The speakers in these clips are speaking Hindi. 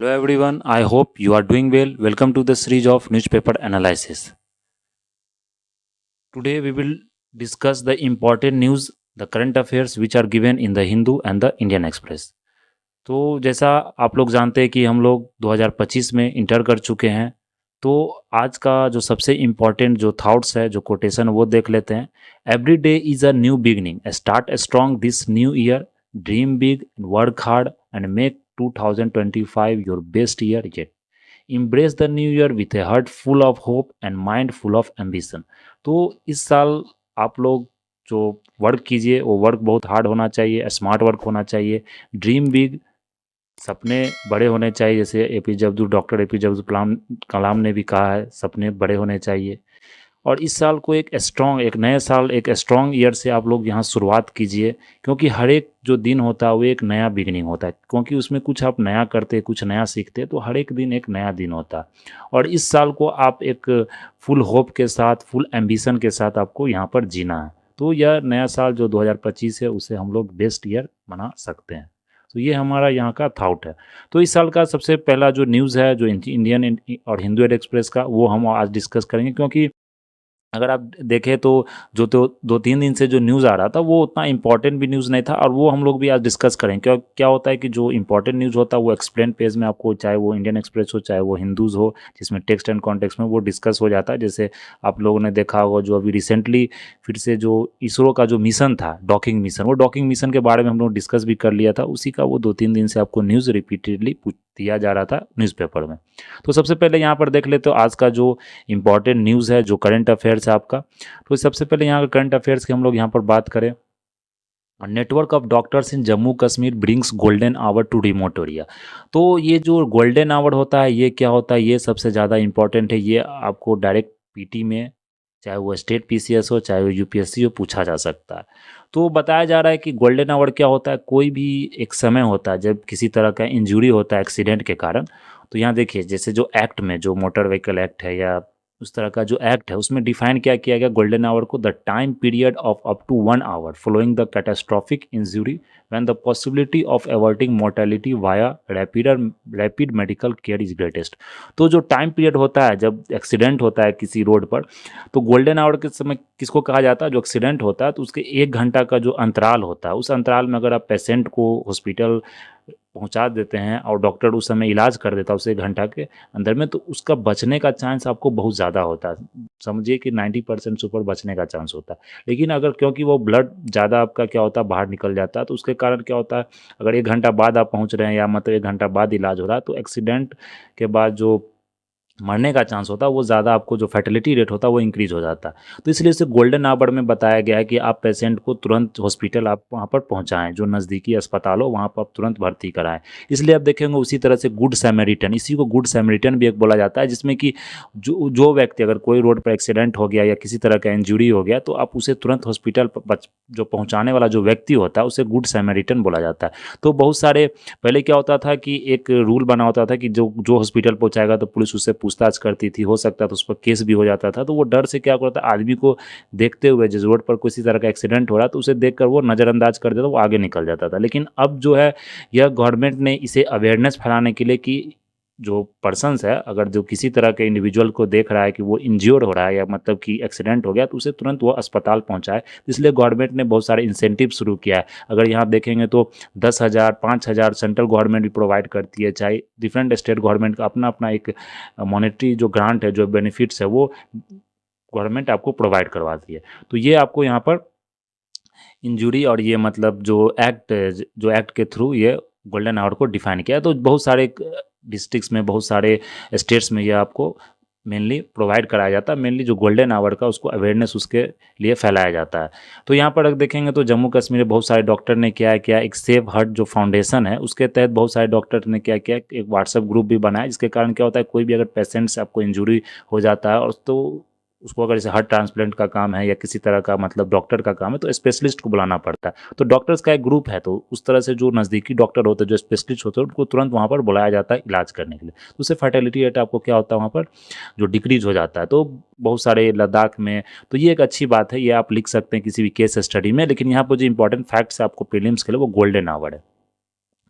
Hello everyone, I hope you are doing well. Welcome to the series of newspaper analysis. Today we will discuss the important news, the current affairs which are given in the Hindu and the Indian Express. तो जैसा आप लोग जानते हैं कि हम लोग 2025 में इंटर कर चुके हैं, तो आज का जो सबसे इम्पॉर्टेंट जो थॉट्स है, जो कोटेशन वो देख लेते हैं। Every day is a new beginning, start strong this new year, dream big, work hard and make 2025 your best year yet. Embrace the new year with A heart full of hope and mind full of ambition. तो इस साल आप लोग जो वर्क कीजिए वो वर्क बहुत हार्ड होना चाहिए, स्मार्ट वर्क होना चाहिए, ड्रीम बिग, सपने बड़े होने चाहिए। जैसे डॉक्टर एपीजे अब्दुल कलाम कलाम ने भी कहा है, सपने बड़े होने चाहिए। और इस साल को एक नए साल, एक स्ट्रॉन्ग ईयर से आप लोग यहाँ शुरुआत कीजिए, क्योंकि हर एक जो दिन होता है वो एक नया बिगिनिंग होता है, क्योंकि उसमें कुछ आप नया करते, कुछ नया सीखते, तो हर एक दिन एक नया दिन होता है। और इस साल को आप एक फुल होप के साथ, फुल एम्बिशन के साथ आपको यहाँ पर जीना है। तो यह नया साल जो 2025 है उसे हम लोग बेस्ट ईयर बना सकते हैं। तो ये हमारा यहाँ का थाउट है। तो इस साल का सबसे पहला जो न्यूज़ है, जो इंडियन और हिंदू एक्सप्रेस का, वो हम आज डिस्कस करेंगे। क्योंकि अगर आप देखें तो जो तो 2-3 दिन से जो न्यूज़ आ रहा था वो उतना इम्पोर्टेंट भी न्यूज़ नहीं था, और वो हम लोग भी आज डिस्कस करेंगे। क्या होता है कि जो इम्पोर्टेंट न्यूज़ होता है वो एक्सप्लेन पेज में आपको, चाहे वो इंडियन एक्सप्रेस हो चाहे वो हिंदूज़ हो, जिसमें टेक्स्ट एंड कॉन्टेक्स्ट में वो डिस्कस हो जाता है। जैसे आप लोगों ने देखा होगा जो अभी रिसेंटली फिर से जो इसरो का जो मिशन था, डॉकिंग मिशन, वो डॉकिंग मिशन के बारे में हम लोग डिस्कस भी कर लिया था। उसी का वो 2-3 दिन से आपको न्यूज़ रिपीटेडली दिया जा रहा था न्यूज़पेपर में। तो सबसे पहले यहाँ पर देख लेते हो आज का जो इम्पॉर्टेंट न्यूज़ है, जो करंट अफेयर्स है आपका। तो सबसे पहले यहाँ का करंट अफेयर्स की हम लोग यहाँ पर बात करें। Network of doctors in Jammu Kashmir brings golden hour to remote area. तो ये जो गोल्डन आवर होता है ये क्या होता है, ये सबसे ज़्यादा इंपॉर्टेंट है। ये आपको डायरेक्ट पीटी में, चाहे वो स्टेट पीसीएस हो चाहे वो यूपीएससी हो, पूछा जा सकता है। तो बताया जा रहा है कि गोल्डन आवर क्या होता है, कोई भी एक समय होता है जब किसी तरह का इंजरी होता है एक्सीडेंट के कारण। तो यहाँ देखिए, जैसे जो एक्ट में, जो मोटर व्हीकल एक्ट है या उस तरह का जो एक्ट है, उसमें डिफाइन क्या किया गया गोल्डन आवर को, the time period of up to 1 hour following the catastrophic injury when the possibility of avoiding mortality via rapid medical care is greatest. तो जो टाइम पीरियड होता है जब एक्सीडेंट होता है किसी रोड पर, तो गोल्डन आवर के समय किसको कहा जाता है, जो एक्सीडेंट होता है तो उसके 1 घंटा का जो अंतराल होता है, उस अंतराल में अगर आप पेशेंट को हॉस्पिटल पहुंचा देते हैं और डॉक्टर उस समय इलाज कर देता है उस 1 घंटा के अंदर में, तो उसका बचने का चांस आपको बहुत ज़्यादा होता है। समझिए कि 90% से ऊपर बचने का चांस होता है। लेकिन अगर क्योंकि वो ब्लड ज़्यादा आपका क्या होता है, बाहर निकल जाता है, तो उसके कारण क्या होता है, अगर 1 घंटा बाद आप पहुंच रहे हैं या मतलब 1 घंटा बाद इलाज हो रहा है, तो एक्सीडेंट के बाद जो मरने का चांस होता है वो ज़्यादा, आपको जो फर्टिलिटी रेट होता है वो इंक्रीज़ हो जाता है। तो इसलिए इसे गोल्डन आवर में बताया गया है कि आप पेशेंट को तुरंत हॉस्पिटल आप वहाँ पर पहुँचाएँ, जो नज़दीकी अस्पताल हो वहाँ पर आप तुरंत भर्ती कराएँ। इसलिए आप देखेंगे उसी तरह से गुड सैमरिटन, इसी को गुड सैमरिटन भी एक बोला जाता है, जिसमें कि जो व्यक्ति, अगर कोई रोड पर एक्सीडेंट हो गया या किसी तरह का इंजरी हो गया, तो आप उसे तुरंत हॉस्पिटल जो पहुँचाने वाला जो व्यक्ति होता है उसे गुड सैमरिटन बोला जाता है। तो बहुत सारे पहले क्या होता था कि एक रूल बना होता था कि जो हॉस्पिटल पहुँचाएगा तो पुलिस उससे पूछताछ करती थी, हो सकता था उस पर केस भी हो जाता था। तो वो डर से क्या करता, आदमी को देखते हुए जिस रोड पर किसी तरह का एक्सीडेंट हो रहा तो उसे देखकर वो नज़रअंदाज कर देता, वो आगे निकल जाता था। लेकिन अब जो है, यह गवर्नमेंट ने इसे अवेयरनेस फैलाने के लिए कि जो पर्सन्स है, अगर जो किसी तरह के इंडिविजुअल को देख रहा है कि वो इंज्योर्ड हो रहा है या मतलब कि एक्सीडेंट हो गया, तो उसे तुरंत वो अस्पताल पहुंचाए। इसलिए गवर्नमेंट ने बहुत सारे इंसेंटिव शुरू किया है। अगर यहाँ देखेंगे तो 10,000, 5,000 सेंट्रल गवर्नमेंट भी प्रोवाइड करती है, चाहे डिफरेंट स्टेट गवर्नमेंट का अपना अपना एक मॉनेटरी जो ग्रांट है, जो बेनिफिट्स है, वो गवर्नमेंट आपको प्रोवाइड करवाती है। तो ये आपको यहाँ पर इंजुरी और ये मतलब जो एक्ट के थ्रू ये गोल्डन आवर को डिफाइन किया है। तो बहुत सारे डिस्ट्रिक्ट्स में, बहुत सारे स्टेट्स में ये आपको मेनली प्रोवाइड कराया जाता है। मेनली जो गोल्डन आवर का उसको अवेयरनेस उसके लिए फैलाया जाता है। तो यहाँ पर अगर देखेंगे तो जम्मू कश्मीर में बहुत सारे डॉक्टर ने क्या किया, एक सेव हर्ट जो फाउंडेशन है उसके तहत बहुत सारे डॉक्टर ने क्या किया, एक व्हाट्सएप ग्रुप भी बनाया, जिसके कारण क्या होता है, कोई भी अगर पेशेंट से आपको इंजरी हो जाता है और तो उसको अगर जैसे हार्ट ट्रांसप्लांट का काम है या किसी तरह का मतलब डॉक्टर का काम है, तो स्पेशलिस्ट को बुलाना पड़ता है। तो डॉक्टर्स का एक ग्रुप है, तो उस तरह से जो नज़दीकी डॉक्टर होते हैं, जो स्पेशलिस्ट होते हैं, उनको तुरंत वहाँ पर बुलाया जाता है इलाज करने के लिए। तो उससे फर्टिलिटी रेट आपको क्या होता है वहाँ पर जो डिक्रीज हो जाता है। तो बहुत सारे लद्दाख में, तो ये एक अच्छी बात है, ये आप लिख सकते हैं किसी भी केस स्टडी में। लेकिन यहाँ पर जो इंपॉर्टेंट फैक्ट्स है आपको प्रीलिम्स के लिए, वो गोल्डन आवर है।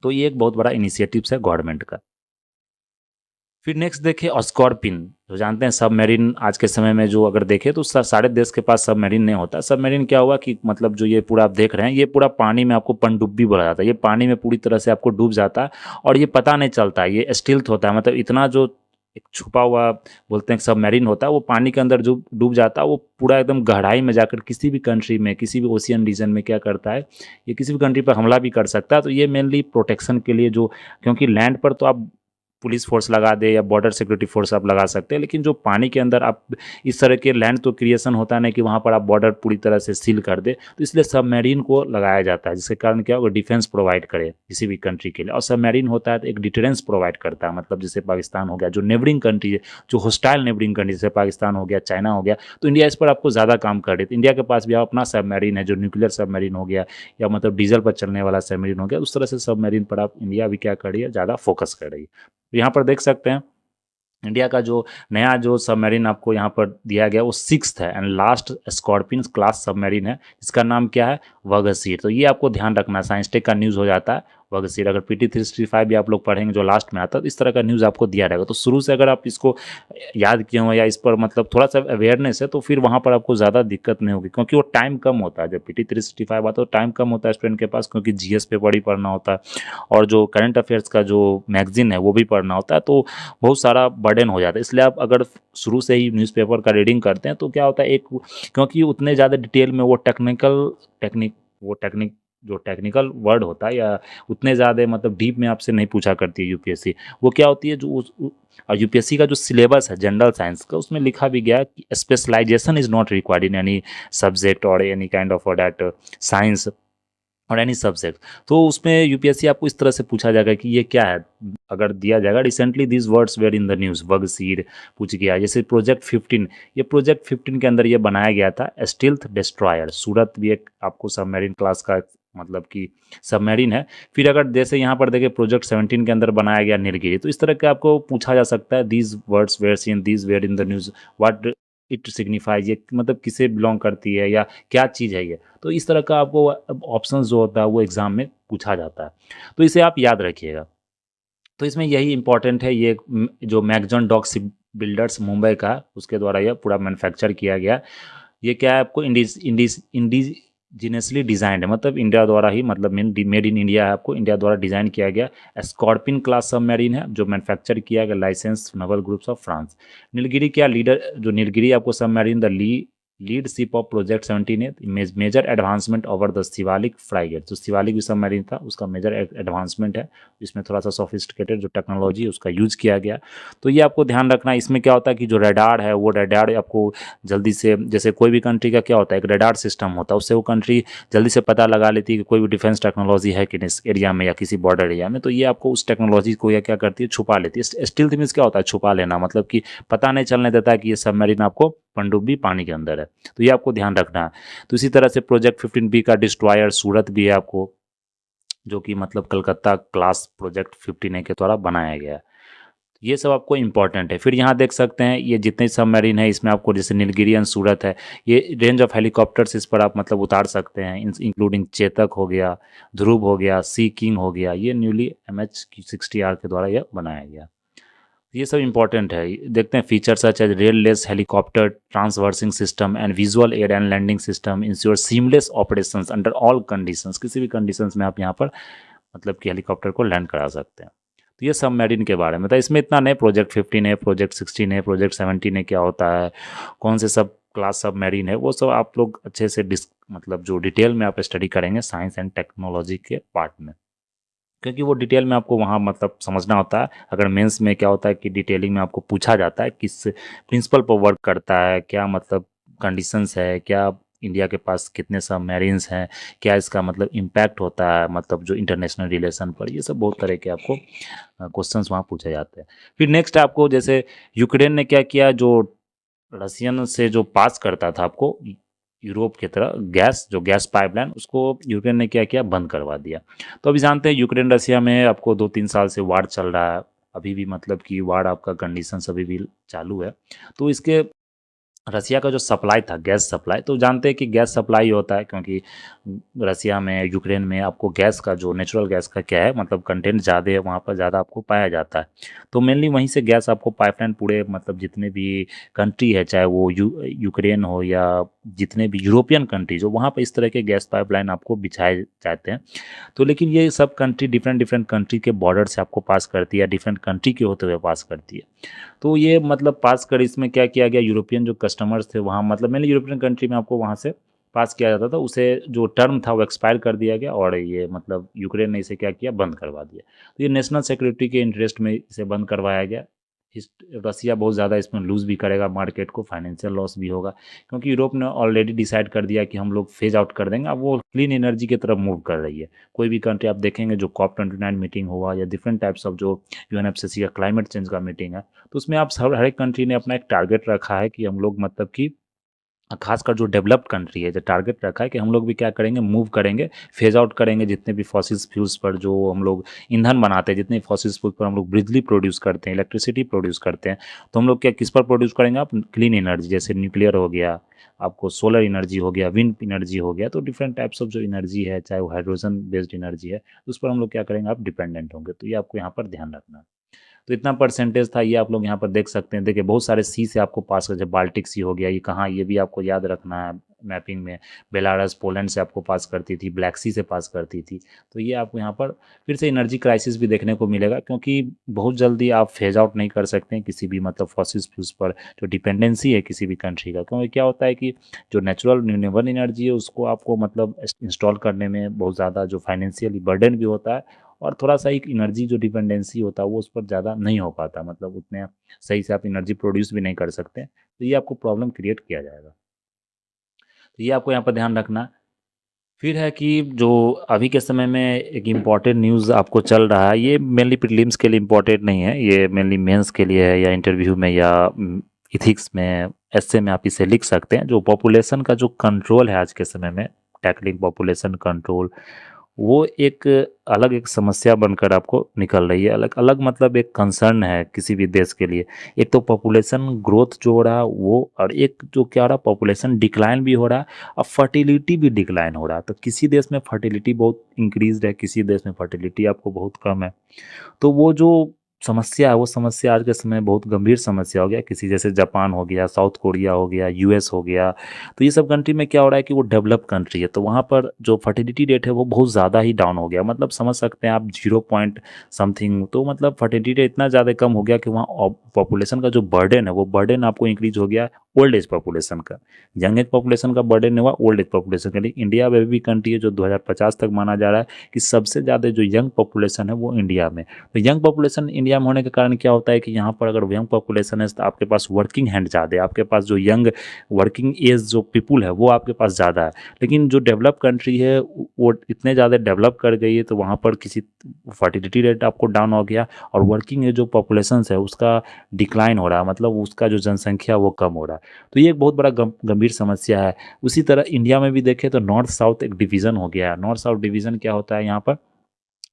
तो ये एक बहुत बड़ा इनिशिएटिव है गवर्नमेंट का। फिर नेक्स्ट देखें स्कॉर्पिन, जो जानते हैं सबमरीन आज के समय में जो अगर देखें तो सारे देश के पास सबमरीन नहीं होता। सबमरीन क्या हुआ कि मतलब जो ये पूरा आप देख रहे हैं ये पूरा पानी में आपको पनडुब्बी बोला जाता है, ये पानी में पूरी तरह से आपको डूब जाता है और ये पता नहीं चलता, ये स्टिल्थ होता है, मतलब इतना जो एक छुपा हुआ बोलते हैं सबमरीन होता है वो पानी के अंदर जो डूब जाता है वो पूरा एकदम गहराई में जाकर किसी भी कंट्री में किसी भी ओशियन रीजन में क्या करता है, ये किसी भी कंट्री पर हमला भी कर सकता है। तो ये मेनली प्रोटेक्शन के लिए जो, क्योंकि लैंड पर तो आप पुलिस फोर्स लगा दे या बॉर्डर सिक्योरिटी फोर्स आप लगा सकते हैं, लेकिन जो पानी के अंदर आप इस तरह के लैंड तो क्रिएशन होता नहीं कि वहाँ पर आप बॉर्डर पूरी तरह से सील कर दे, तो इसलिए सबमरीन को लगाया जाता है, जिसके कारण क्या होगा डिफेंस प्रोवाइड करे किसी भी कंट्री के लिए। और सबमरीन होता है तो एक डिटरेंस प्रोवाइड करता है, मतलब जैसे पाकिस्तान हो गया, जो नेबरिंग कंट्री है, जो हॉस्टाइल नेबरिंग कंट्री जैसे पाकिस्तान हो गया, चाइना हो गया, तो इंडिया इस पर आपको ज़्यादा काम कर रही है। तो इंडिया के पास भी अपना सबमरीन है जो न्यूक्लियर सबमरीन हो गया या मतलब डीजल पर चलने वाला सबमरीन हो गया, उस तरह से सबमरीन पर आप इंडिया भी क्या कर रही है, ज़्यादा फोकस कर रही है। तो यहाँ पर देख सकते हैं इंडिया का जो नया जो सबमरीन आपको यहाँ पर दिया गया वो 6th है and last Scorpene class submarine है, इसका नाम क्या है, वगसीर। तो ये आपको ध्यान रखना, साइंस टेक का न्यूज़ हो जाता है वगसीर। अगर PT 365 भी आप लोग पढ़ेंगे जो लास्ट में आता है तो इस तरह का न्यूज़ आपको दिया रहेगा। तो शुरू से अगर आप इसको याद किए हो या इस पर मतलब थोड़ा सा अवेयरनेस है तो फिर वहाँ पर आपको ज़्यादा दिक्कत नहीं होगी, क्योंकि वो टाइम कम होता है। जब PT 365 आता है तो टाइम कम होता है स्टूडेंट के पास, क्योंकि GS पेपर ही पढ़ना होता है और जो करंट अफेयर्स का जो मैगजीन है वो भी पढ़ना होता है, तो बहुत सारा बर्डन हो जाता है। इसलिए आप अगर शुरू से ही न्यूज़पेपर का रीडिंग करते हैं तो क्या होता है, एक क्योंकि उतने ज़्यादा डिटेल में वो टेक्निक जो टेक्निकल वर्ड होता है या उतने ज़्यादा मतलब डीप में आपसे नहीं पूछा करती है यूपीएससी। वो क्या होती है जो और यूपीएससी का जो सिलेबस है जनरल साइंस का उसमें लिखा भी गया है कि specialisation is not required in any subject और any kind of that science और एनी सब्जेक्ट। तो उसमें यूपीएससी आपको इस तरह से पूछा जाएगा कि ये क्या है, अगर दिया जाएगा recently this words were in the news, वग सीड पूछ गया। जैसे प्रोजेक्ट 15, ये प्रोजेक्ट 15 के अंदर ये बनाया गया था स्टील्थ डिस्ट्रॉयर। सूरत भी एक आपको सबमरीन क्लास का मतलब कि सबमरीन है। फिर अगर जैसे यहाँ पर देखें प्रोजेक्ट 17 के अंदर बनाया गया नीलगिरी, तो इस तरह के आपको पूछा जा सकता है these words were seen these were in the news, what it signifies, ये मतलब किसे बिलोंग करती है या क्या चीज़ है ये। तो इस तरह का आपको ऑप्शंस जो होता है वो एग्ज़ाम में पूछा जाता है, तो इसे आप याद रखिएगा। तो इसमें यही इंपॉर्टेंट है, ये जो मैगजॉन डॉक शिप बिल्डर्स मुंबई का उसके द्वारा यह पूरा मैन्युफैक्चर किया गया। ये क्या है आपको इंडिजीनियसली डिजाइंड है, मतलब इंडिया द्वारा ही, मतलब मेड इन इंडिया है, आपको इंडिया द्वारा डिजाइन किया गया स्कॉर्पिन क्लास सबमरीन है जो मैन्युफैक्चर किया गया licence naval groups of France. Nilgiri क्या लीडर, जो नीलगिरी आपको submarine the lead ship of project 17 है, major advancement over the Shivalik frigate. जो शिवालिक भी सबमरीन था उसका मेजर एडवांसमेंट है, इसमें थोड़ा सा सोफिस्टिकेटेड जो टेक्नोलॉजी उसका यूज किया गया। तो ये आपको ध्यान रखना है। इसमें क्या होता है कि जो रडार है वो रडार आपको जल्दी से, जैसे कोई भी कंट्री का क्या होता है एक रडार सिस्टम होता है, उससे वो कंट्री जल्दी से पता लगा लेती है कि कोई भी डिफेंस टेक्नोलॉजी है कि इस एरिया में या किसी बॉर्डर एरिया में। तो ये आपको उस टेक्नोलॉजी को या क्या करती है छुपा लेती है। स्टील्थ मींस क्या होता है, छुपा लेना, मतलब कि पता नहीं चलने देता है कि ये सबमरीन आपको पनडुब्बी पानी के अंदर है। तो ये आपको ध्यान रखना है। तो इसी तरह से प्रोजेक्ट 15B का डिस्ट्रॉयर सूरत भी है आपको, जो कि मतलब कलकत्ता क्लास प्रोजेक्ट 15A के द्वारा बनाया गया है। ये सब आपको इंपॉर्टेंट है। फिर यहाँ देख सकते हैं ये जितने सबमरीन है इसमें आपको जैसे नीलगिरी एंड सूरत है, ये रेंज ऑफ हेलीकॉप्टर्स इस पर आप मतलब उतार सकते हैं, इंक्लूडिंग चेतक हो गया, ध्रुव हो गया, सी किंग हो गया, ये न्यूली MH-60R के द्वारा यह बनाया गया। ये सब इंपॉर्टेंट है। देखते हैं feature such as rail less helicopter transversing system and visual air and landing system ensure seamless operations under all conditions. किसी भी कंडीशंस में आप यहाँ पर मतलब कि हेलीकॉप्टर को लैंड करा सकते हैं। तो ये सबमरीन के बारे में था। इसमें इतना नहीं, प्रोजेक्ट 15 है, प्रोजेक्ट 16 है, प्रोजेक्ट 17 है, क्या होता है, कौन से सब क्लास सबमरीन है, वो सब आप लोग अच्छे से मतलब जो डिटेल में आप स्टडी करेंगे साइंस एंड टेक्नोलॉजी के पार्ट में, क्योंकि वो डिटेल में आपको वहाँ मतलब समझना होता है। अगर मेंस में क्या होता है कि डिटेलिंग में आपको पूछा जाता है किस प्रिंसिपल पर वर्क करता है, क्या मतलब कंडीशंस है, क्या इंडिया के पास कितने सबमरीन्स हैं, क्या इसका मतलब इम्पैक्ट होता है मतलब जो इंटरनेशनल रिलेशन पर, ये सब बहुत तरह के आपको क्वेश्चंस वहाँ पूछे जाते हैं। फिर नेक्स्ट आपको जैसे यूक्रेन ने क्या किया, जो रसियन से जो पास करता था आपको यूरोप की तरह गैस, जो गैस पाइपलाइन, उसको यूक्रेन ने क्या किया, बंद करवा दिया। तो अभी जानते हैं यूक्रेन रसिया में आपको 2-3 साल से वार चल रहा है, अभी भी मतलब कि वार आपका कंडीशन अभी भी चालू है। तो इसके रसिया का जो सप्लाई था, गैस सप्लाई, तो जानते हैं कि गैस सप्लाई होता है क्योंकि रसिया में, यूक्रेन में आपको गैस का जो नेचुरल गैस का क्या है मतलब कंटेंट ज़्यादा है, वहाँ पर ज़्यादा आपको पाया जाता है। तो मेनली वहीं से गैस आपको पाइपलाइन पूरे मतलब जितने भी कंट्री है, चाहे वो यूक्रेन हो या जितने भी यूरोपियन कंट्रीज हो, वहाँ पर इस तरह के गैस पाइपलाइन आपको बिछाए जाते हैं। तो लेकिन ये सब कंट्री डिफरेंट डिफरेंट कंट्री के बॉर्डर से आपको पास करती है, डिफरेंट कंट्री के होते हुए पास करती है। तो ये मतलब पास कर इसमें क्या किया गया, यूरोपियन जो कस्टमर्स थे वहाँ मतलब मैंने यूरोपियन कंट्री में आपको वहाँ से पास किया जाता था, उसे जो टर्म था वो एक्सपायर कर दिया गया और ये मतलब यूक्रेन ने इसे क्या किया, बंद करवा दिया। तो ये नेशनल सिक्योरिटी के इंटरेस्ट में इसे बंद करवाया गया। इस रसिया बहुत ज़्यादा इसमें लूज़ भी करेगा मार्केट को, फाइनेंशियल लॉस भी होगा, क्योंकि यूरोप ने ऑलरेडी डिसाइड कर दिया कि हम लोग फेज आउट कर देंगे। अब वो क्लीन एनर्जी की तरफ मूव कर रही है। कोई भी कंट्री आप देखेंगे जो COP29 मीटिंग हुआ या डिफरेंट टाइप्स ऑफ जो UNFCCC का क्लाइमेट चेंज का मीटिंग है, तो उसमें आप हर एक कंट्री ने अपना एक टारगेट रखा है कि हम लोग मतलब कि खासकर जो डेवलप्ड कंट्री है, जो टारगेट रखा है कि हम लोग भी क्या करेंगे, मूव करेंगे, फेज आउट करेंगे जितने भी फॉसिल फ्यूल्स पर जो हम लोग ईंधन बनाते हैं, जितने फॉसिल फ्यूल्स पर हम लोग बिजली प्रोड्यूस करते हैं, इलेक्ट्रिसिटी प्रोड्यूस करते हैं, तो हम लोग क्या किस पर प्रोड्यूस करेंगे, आप क्लीन एनर्जी, जैसे न्यूक्लियर हो गया, आपको सोलर एनर्जी हो गया, विंड एनर्जी हो गया, तो डिफरेंट टाइप्स ऑफ जो एनर्जी है, चाहे वो हाइड्रोजन बेस्ड एनर्जी है, उस पर हम लोग क्या करेंगे, आप डिपेंडेंट होंगे। तो ये आपको यहाँ पर ध्यान रखना है। तो इतना परसेंटेज था, ये आप लोग यहाँ पर देख सकते हैं। देखिए बहुत सारे सी से आपको पास कर, जैसे बाल्टिक सी हो गया, ये कहाँ, ये भी आपको याद रखना है मैपिंग में। बेलारस पोलैंड से आपको पास करती थी, ब्लैक सी से पास करती थी। तो ये आपको यहाँ पर फिर से एनर्जी क्राइसिस भी देखने को मिलेगा, क्योंकि बहुत जल्दी आप फेज आउट नहीं कर सकते हैं किसी भी मतलब फॉसिल फ्यूल्स पर जो डिपेंडेंसी है किसी भी कंट्री का। क्योंकि क्या होता है कि जो नेचुरल रिन्यूएबल एनर्जी है उसको आपको मतलब इंस्टॉल करने में बहुत ज़्यादा जो फाइनेंशियली बर्डन भी होता है, और थोड़ा-सा एक एनर्जी जो डिपेंडेंसी होता है वो उस पर ज़्यादा नहीं हो पाता, मतलब उतने सही से आप एनर्जी प्रोड्यूस भी नहीं कर सकते। तो ये आपको प्रॉब्लम क्रिएट किया जाएगा। तो ये आपको यहाँ पर ध्यान रखना है। फिर है कि जो अभी के समय में एक इम्पॉर्टेंट न्यूज़ आपको चल रहा है, ये मेनली प्रीलिम्स के लिए इम्पॉर्टेंट नहीं है, ये मेनली मेंस के लिए है, या इंटरव्यू में या इथिक्स में, एस्से में आप इसे लिख सकते हैं। जो पॉपुलेशन का जो कंट्रोल है आज के समय में, टैकलिंग पॉपुलेशन कंट्रोल, वो एक अलग एक समस्या बनकर आपको निकल रही है। अलग अलग मतलब एक कंसर्न है किसी भी देश के लिए। एक तो पॉपुलेशन ग्रोथ जो हो रहा है वो, और एक जो क्या हो रहा है, पॉपुलेशन डिक्लाइन भी हो रहा है और फर्टिलिटी भी डिक्लाइन हो रहा है। तो किसी देश में फर्टिलिटी बहुत इंक्रीज्ड है, किसी देश में फर्टिलिटी आपको बहुत कम है। तो वो जो समस्या है, वो समस्या आज के समय में बहुत गंभीर समस्या हो गया। किसी जैसे जापान हो गया, साउथ कोरिया हो गया, यूएस हो गया, तो ये सब कंट्री में क्या हो रहा है कि वो डेवलप कंट्री है, तो वहाँ पर जो फर्टिलिटी रेट है वो बहुत ज़्यादा ही डाउन हो गया। मतलब समझ सकते हैं आप 0 पॉइंट समथिंग, तो मतलब फर्टिलिटी रेट इतना ज़्यादा कम हो गया कि वहाँ पॉपुलेशन का जो बर्डन है वो बर्डन आपको इंक्रीज हो गया ओल्ड एज पॉपुलेशन का। यंग एज पॉपुलेशन का बर्डन हुआ ओल्ड एज पॉपुलेशन का। लेकिन इंडिया में भी कंट्री है जो 2050 तक माना जा रहा है कि सबसे ज़्यादा जो यंग पॉपुलेशन है वो इंडिया में। तो यंग पॉपुलेशन इंडिया में होने के कारण क्या होता है कि यहाँ पर अगर यंग पॉपुलेशन है तो आपके पास वर्किंग हैंड ज़्यादा है, आपके पास जो यंग वर्किंग एज जो पीपुल है वो आपके पास ज़्यादा है। लेकिन जो डेवलप कंट्री है वो इतने ज़्यादा डेवलप कर गई है, तो वहाँ पर किसी फर्टिलिटी रेट आपको डाउन हो गया, और वर्किंग एज जो पॉपुलेशन है उसका डिक्लाइन हो रहा है, मतलब उसका जो जनसंख्या वो कम हो रहा है। तो ये एक बहुत बड़ा गंभीर समस्या है। उसी तरह इंडिया में भी देखें तो नॉर्थ साउथ एक डिवीज़न हो गया है। नॉर्थ साउथ डिवीज़न क्या होता है यहाँ पर,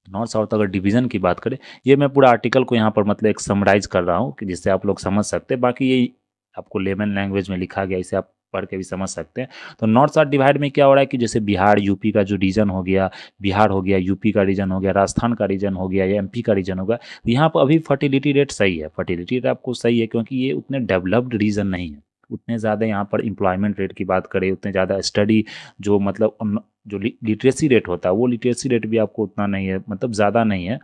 नॉर्थ साउथ अगर डिवीज़न की बात करें, ये मैं पूरा आर्टिकल को यहाँ पर मतलब एक समराइज़ कर रहा हूँ कि जिससे आप लोग समझ सकते हैं। बाकी ये आपको लेमन लैंग्वेज में लिखा गया, इसे आप पढ़ के भी समझ सकते हैं। तो नॉर्थ साउथ डिवाइड में क्या हो रहा है कि जैसे बिहार यूपी का जो रीजन हो गया, बिहार हो गया, यूपी का रीजन हो गया, राजस्थान का रीजन हो गया, या एमपी का रीजन हो गया, तो यहाँ पर अभी फर्टिलिटी रेट सही है। फर्टिलिटी रेट आपको सही है क्योंकि ये उतने डेवलप्ड रीजन नहीं है। उतने ज़्यादा यहाँ पर एम्प्लॉयमेंट रेट की बात करें, उतने ज़्यादा स्टडी जो मतलब जो लिटरेसी रेट होता है वो लिटरेसी रेट भी आपको उतना नहीं है, मतलब ज़्यादा नहीं है।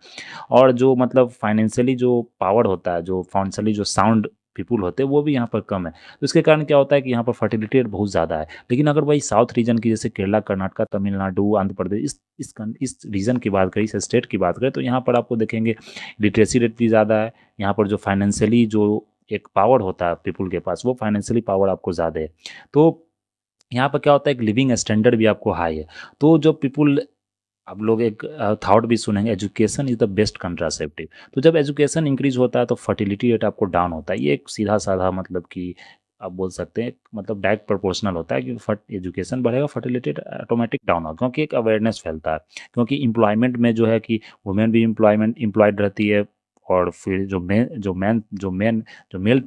और जो मतलब फाइनेंशियली जो पावर होता है, जो फाइनेंशियली जो साउंड पीपुल होते हैं वो भी यहाँ पर कम है। तो इसके कारण क्या होता है कि यहाँ पर फर्टिलिटी रेट बहुत ज़्यादा है। लेकिन अगर वही साउथ रीजन की जैसे केरला, कर्नाटक, तमिलनाडु, आंध्र प्रदेश, इस रीजन की बात करें, इस स्टेट की बात करें, तो यहाँ पर आपको देखेंगे लिटरेसी रेट भी ज़्यादा है। यहाँ पर जो फाइनेंशियली जो एक पावर होता है पीपुल के पास, वो फाइनेंशियली पावर आपको ज़्यादा है। तो यहाँ पर क्या होता है, एक लिविंग स्टैंडर्ड भी आपको हाई है। तो जो पीपुल, आप लोग एक थॉट भी सुनेंगे, education is the best contraceptive. तो जब एजुकेशन इंक्रीज होता है तो फर्टिलिटी रेट आपको डाउन होता है। ये एक सीधा साधा मतलब कि आप बोल सकते हैं मतलब डायरेक्ट प्रोपोर्शनल होता है कि एजुकेशन बढ़ेगा, फर्टिलिटी ऑटोमेटिक डाउन होगा, क्योंकि एक अवेयरनेस फैलता है। क्योंकि एम्प्लॉयमेंट में जो है कि वुमेन भी एम्प्लॉयमेंट एम्प्लॉयड रहती है, और फिर जो मेन जो मेल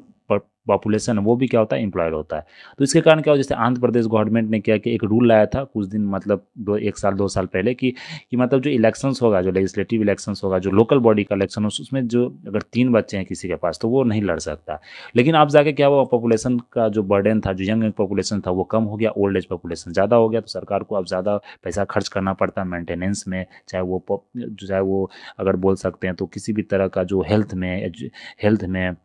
पॉपुलेशन है वो भी क्या होता है, एम्प्लॉयड होता है। तो इसके कारण क्या हो, जैसे आंध्र प्रदेश गवर्नमेंट ने क्या कि एक रूल लाया था कुछ दिन मतलब 1 साल 2 साल पहले कि मतलब जो इलेक्शंस होगा, जो लेजिस्लेटिव इलेक्शंस होगा, जो लोकल बॉडी का इलेक्शन हो, उसमें जो अगर 3 बच्चे हैं किसी के पास तो वो नहीं लड़ सकता। लेकिन अब जाके क्या हुआ, पॉपुलेशन का जो बर्डन था, जो यंग पॉपुलेशन था वो कम हो गया, ओल्ड एज पॉपुलेशन ज़्यादा हो गया, तो सरकार को अब ज़्यादा पैसा खर्च करना पड़ता है मेंटेनेंस में, चाहे वो अगर बोल सकते हैं तो किसी भी तरह का जो हेल्थ में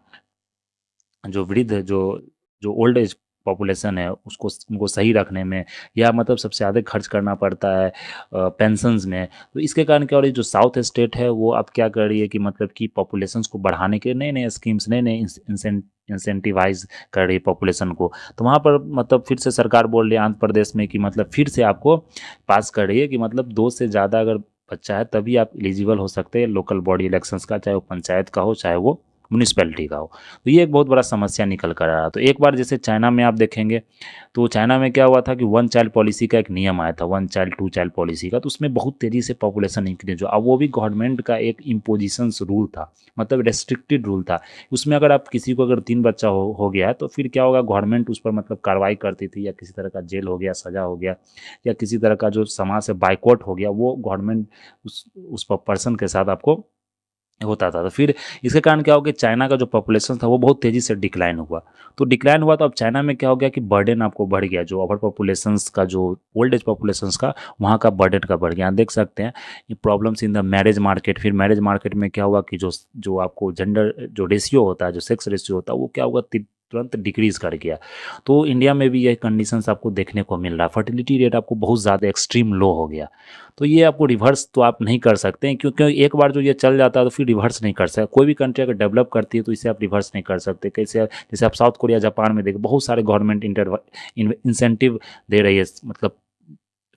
जो वृद्ध जो जो ओल्ड एज पॉपुलेशन है उसको उनको सही रखने में, या मतलब सबसे ज़्यादा खर्च करना पड़ता है पेंशन्स में। तो इसके कारण क्या हो रही है, जो साउथ स्टेट है वो अब क्या कर रही है कि मतलब कि पॉपुलेशंस को बढ़ाने के नए नए स्कीम्स, नए नए इंसेंटिवाइज कर रही है पॉपुलेशन को। तो वहाँ पर मतलब फिर से सरकार बोल रही है आंध्र प्रदेश में कि मतलब फिर से आपको पास कर रही है कि मतलब 2 से ज़्यादा अगर बच्चा है तभी आप एलिजिबल हो सकते हैं लोकल बॉडी इलेक्शंस का, चाहे वो पंचायत का हो चाहे वो म्यूनिसपैलिटी का हो। तो ये एक बहुत बड़ा समस्या निकल कर आ रहा। तो एक बार जैसे चाइना में आप देखेंगे तो चाइना में क्या हुआ था कि 1 चाइल्ड पॉलिसी का एक नियम आया था, 1 चाइल्ड 2 चाइल्ड पॉलिसी का। तो उसमें बहुत तेज़ी से पॉपुलेशन इंक्रीज हुआ। अब वो भी गवर्नमेंट का एक इम्पोजिशंस रूल था, मतलब रेस्ट्रिक्टेड रूल था। उसमें अगर आप किसी को अगर 3 बच्चा हो गया है तो फिर क्या होगा, गवर्नमेंट उस पर मतलब कार्रवाई करती थी, या किसी तरह का जेल हो गया, सजा हो गया, या किसी तरह का जो समाज से बाइकआउट हो गया, वो गवर्नमेंट उस पर्सन के साथ आपको होता था। तो फिर इसके कारण क्या हो गया, चाइना का जो पॉपुलेशन था वो बहुत तेज़ी से डिक्लाइन हुआ। तो डिक्लाइन हुआ तो अब चाइना में क्या हो गया कि बर्डन आपको बढ़ गया, जो ओवर पॉपुलेशंस का, जो ओल्ड एज पॉपुलेशंस का, वहाँ का बर्डन का बढ़ गया। देख सकते हैं ये problems in the marriage market. फिर मैरिज मार्केट में क्या हुआ कि जो जो आपको जेंडर जो रेशियो होता है, जो सेक्स रेशियो होता है, वो क्या हुआ तुरंत डिक्रीज कर गया। तो इंडिया में भी ये कंडीशंस आपको देखने को मिल रहा है। फर्टिलिटी रेट आपको बहुत ज़्यादा एक्सट्रीम लो हो गया। तो ये आपको रिवर्स तो आप नहीं कर सकते हैं, क्योंकि एक बार जो ये चल जाता है तो फिर रिवर्स नहीं कर सकते। कोई भी कंट्री अगर डेवलप करती है तो इसे आप रिवर्स नहीं कर सकते। कैसे, जैसे आप साउथ कोरिया जापान में देखो, बहुत सारे गवर्नमेंट इंसेंटिव दे रही है मतलब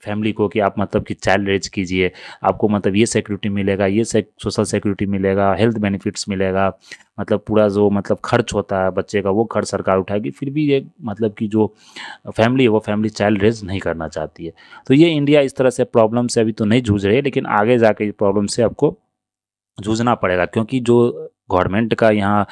फैमिली को कि आप मतलब कि चाइल्ड रेज कीजिए, आपको मतलब ये सिक्योरिटी मिलेगा, ये सोशल सिक्योरिटी मिलेगा, हेल्थ बेनिफिट्स मिलेगा, मतलब पूरा जो मतलब खर्च होता है बच्चे का वो खर्च सरकार उठाएगी। फिर भी ये मतलब कि जो फैमिली है वो फैमिली चाइल्ड रेज नहीं करना चाहती है। तो ये इंडिया इस तरह से प्रॉब्लम से अभी तो नहीं जूझ रही है, लेकिन आगे जाके ये प्रॉब्लम से आपको जूझना पड़ेगा, क्योंकि जो गवर्नमेंट का यहाँ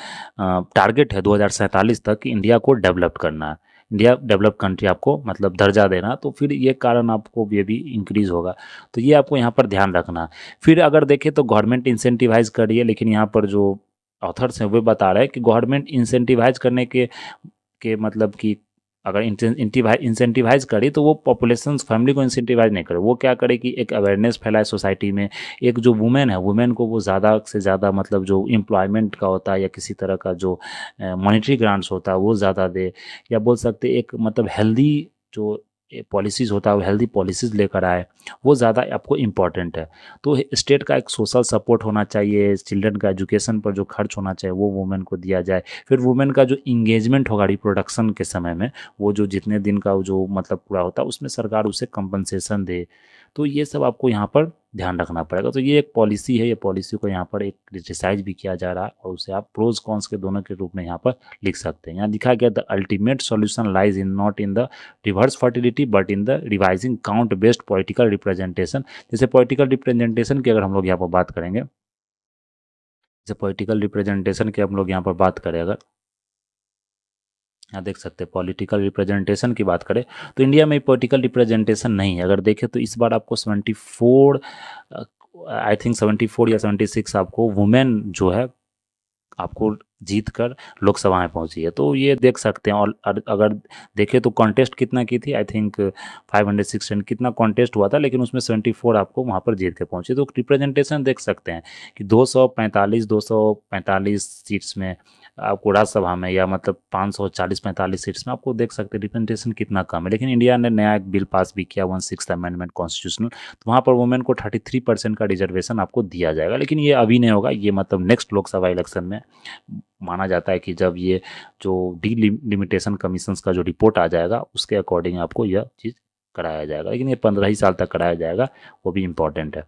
टारगेट है 2047 तक इंडिया को डेवलप करना है, इंडिया डेवलप कंट्री आपको मतलब दर्जा देना। तो फिर ये कारण आपको ये भी इंक्रीज़ होगा। तो ये आपको यहाँ पर ध्यान रखना है। फिर अगर देखें तो गवर्नमेंट इंसेंटिवाइज कर रही है, लेकिन यहाँ पर जो ऑथर्स हैं वो बता रहे हैं कि गवर्नमेंट इंसेंटिवाइज करने के मतलब कि अगर इंसेंटिवाइज करे तो वो पॉपुलेशन फैमिली को इंसेंटिवाइज नहीं करे। वो क्या करे कि एक अवेयरनेस फैलाए सोसाइटी में, एक जो वुमेन है वुमेन को वो ज़्यादा से ज़्यादा मतलब जो एम्प्लॉयमेंट का होता है या किसी तरह का जो मॉनेटरी ग्रांट्स होता है वो ज़्यादा दे, या बोल सकते एक मतलब हेल्दी जो पॉलिसीज़ होता है वो हेल्दी पॉलिसीज़ लेकर आए, वो ज़्यादा आपको इम्पॉर्टेंट है। तो स्टेट का एक सोशल सपोर्ट होना चाहिए, चिल्ड्रन का एजुकेशन पर जो खर्च होना चाहिए वो वुमेन को दिया जाए। फिर वुमेन का जो इंगेजमेंट होगा रिप्रोडक्शन के समय में, वो जो जितने दिन का जो मतलब पूरा होता है उसमें सरकार उसे कंपनसेशन दे। तो ये सब आपको यहाँ पर ध्यान रखना पड़ेगा। तो ये एक पॉलिसी है, ये पॉलिसी को यहाँ पर एक क्रिटिसाइज भी किया जा रहा है, और उसे आप प्रोज कॉन्स के दोनों के रूप में यहाँ पर लिख सकते हैं। यहाँ लिखा गया the ultimate solution lies in not in the reverse fertility but in the revising count based political representation. जैसे पॉलिटिकल रिप्रेजेंटेशन की अगर हम लोग यहाँ पर बात करेंगे, जैसे पॉलिटिकल रिप्रेजेंटेशन की हम लोग यहाँ पर बात करें, अगर यहाँ देख सकते हैं पॉलिटिकल रिप्रेजेंटेशन की बात करें तो इंडिया में पॉलिटिकल रिप्रेजेंटेशन नहीं है। अगर देखें तो इस बार आपको 74 आई थिंक 74 या 76 आपको वुमेन जो है आपको जीत कर लोकसभा में पहुंची है। तो ये देख सकते हैं। और अगर देखें तो कॉन्टेस्ट कितना की थी, आई थिंक 516 कितना कॉन्टेस्ट हुआ था, लेकिन उसमें 74 आपको वहाँ पर जीत के पहुंचे। तो रिप्रेजेंटेशन देख सकते हैं कि 245 सीट्स में आपको राज्यसभा में, या मतलब 540-45 सीट्स में आपको देख सकते हैं रिप्रेजेंटेशन कितना कम है। लेकिन इंडिया ने नया एक बिल पास भी किया 16th अमेंडमेंट कॉन्स्टिट्यूशनल, तो वहाँ पर वुमेन को 33% का रिजर्वेशन आपको दिया जाएगा। लेकिन ये अभी नहीं होगा, ये मतलब नेक्स्ट लोकसभा इलेक्शन में माना जाता है कि जब ये जो डिलिमिटेशन कमीशंस का जो रिपोर्ट आ जाएगा उसके अकॉर्डिंग आपको यह चीज़ कराया जाएगा। लेकिन ये 15 ही साल तक कराया जाएगा, वो भी इम्पॉर्टेंट है।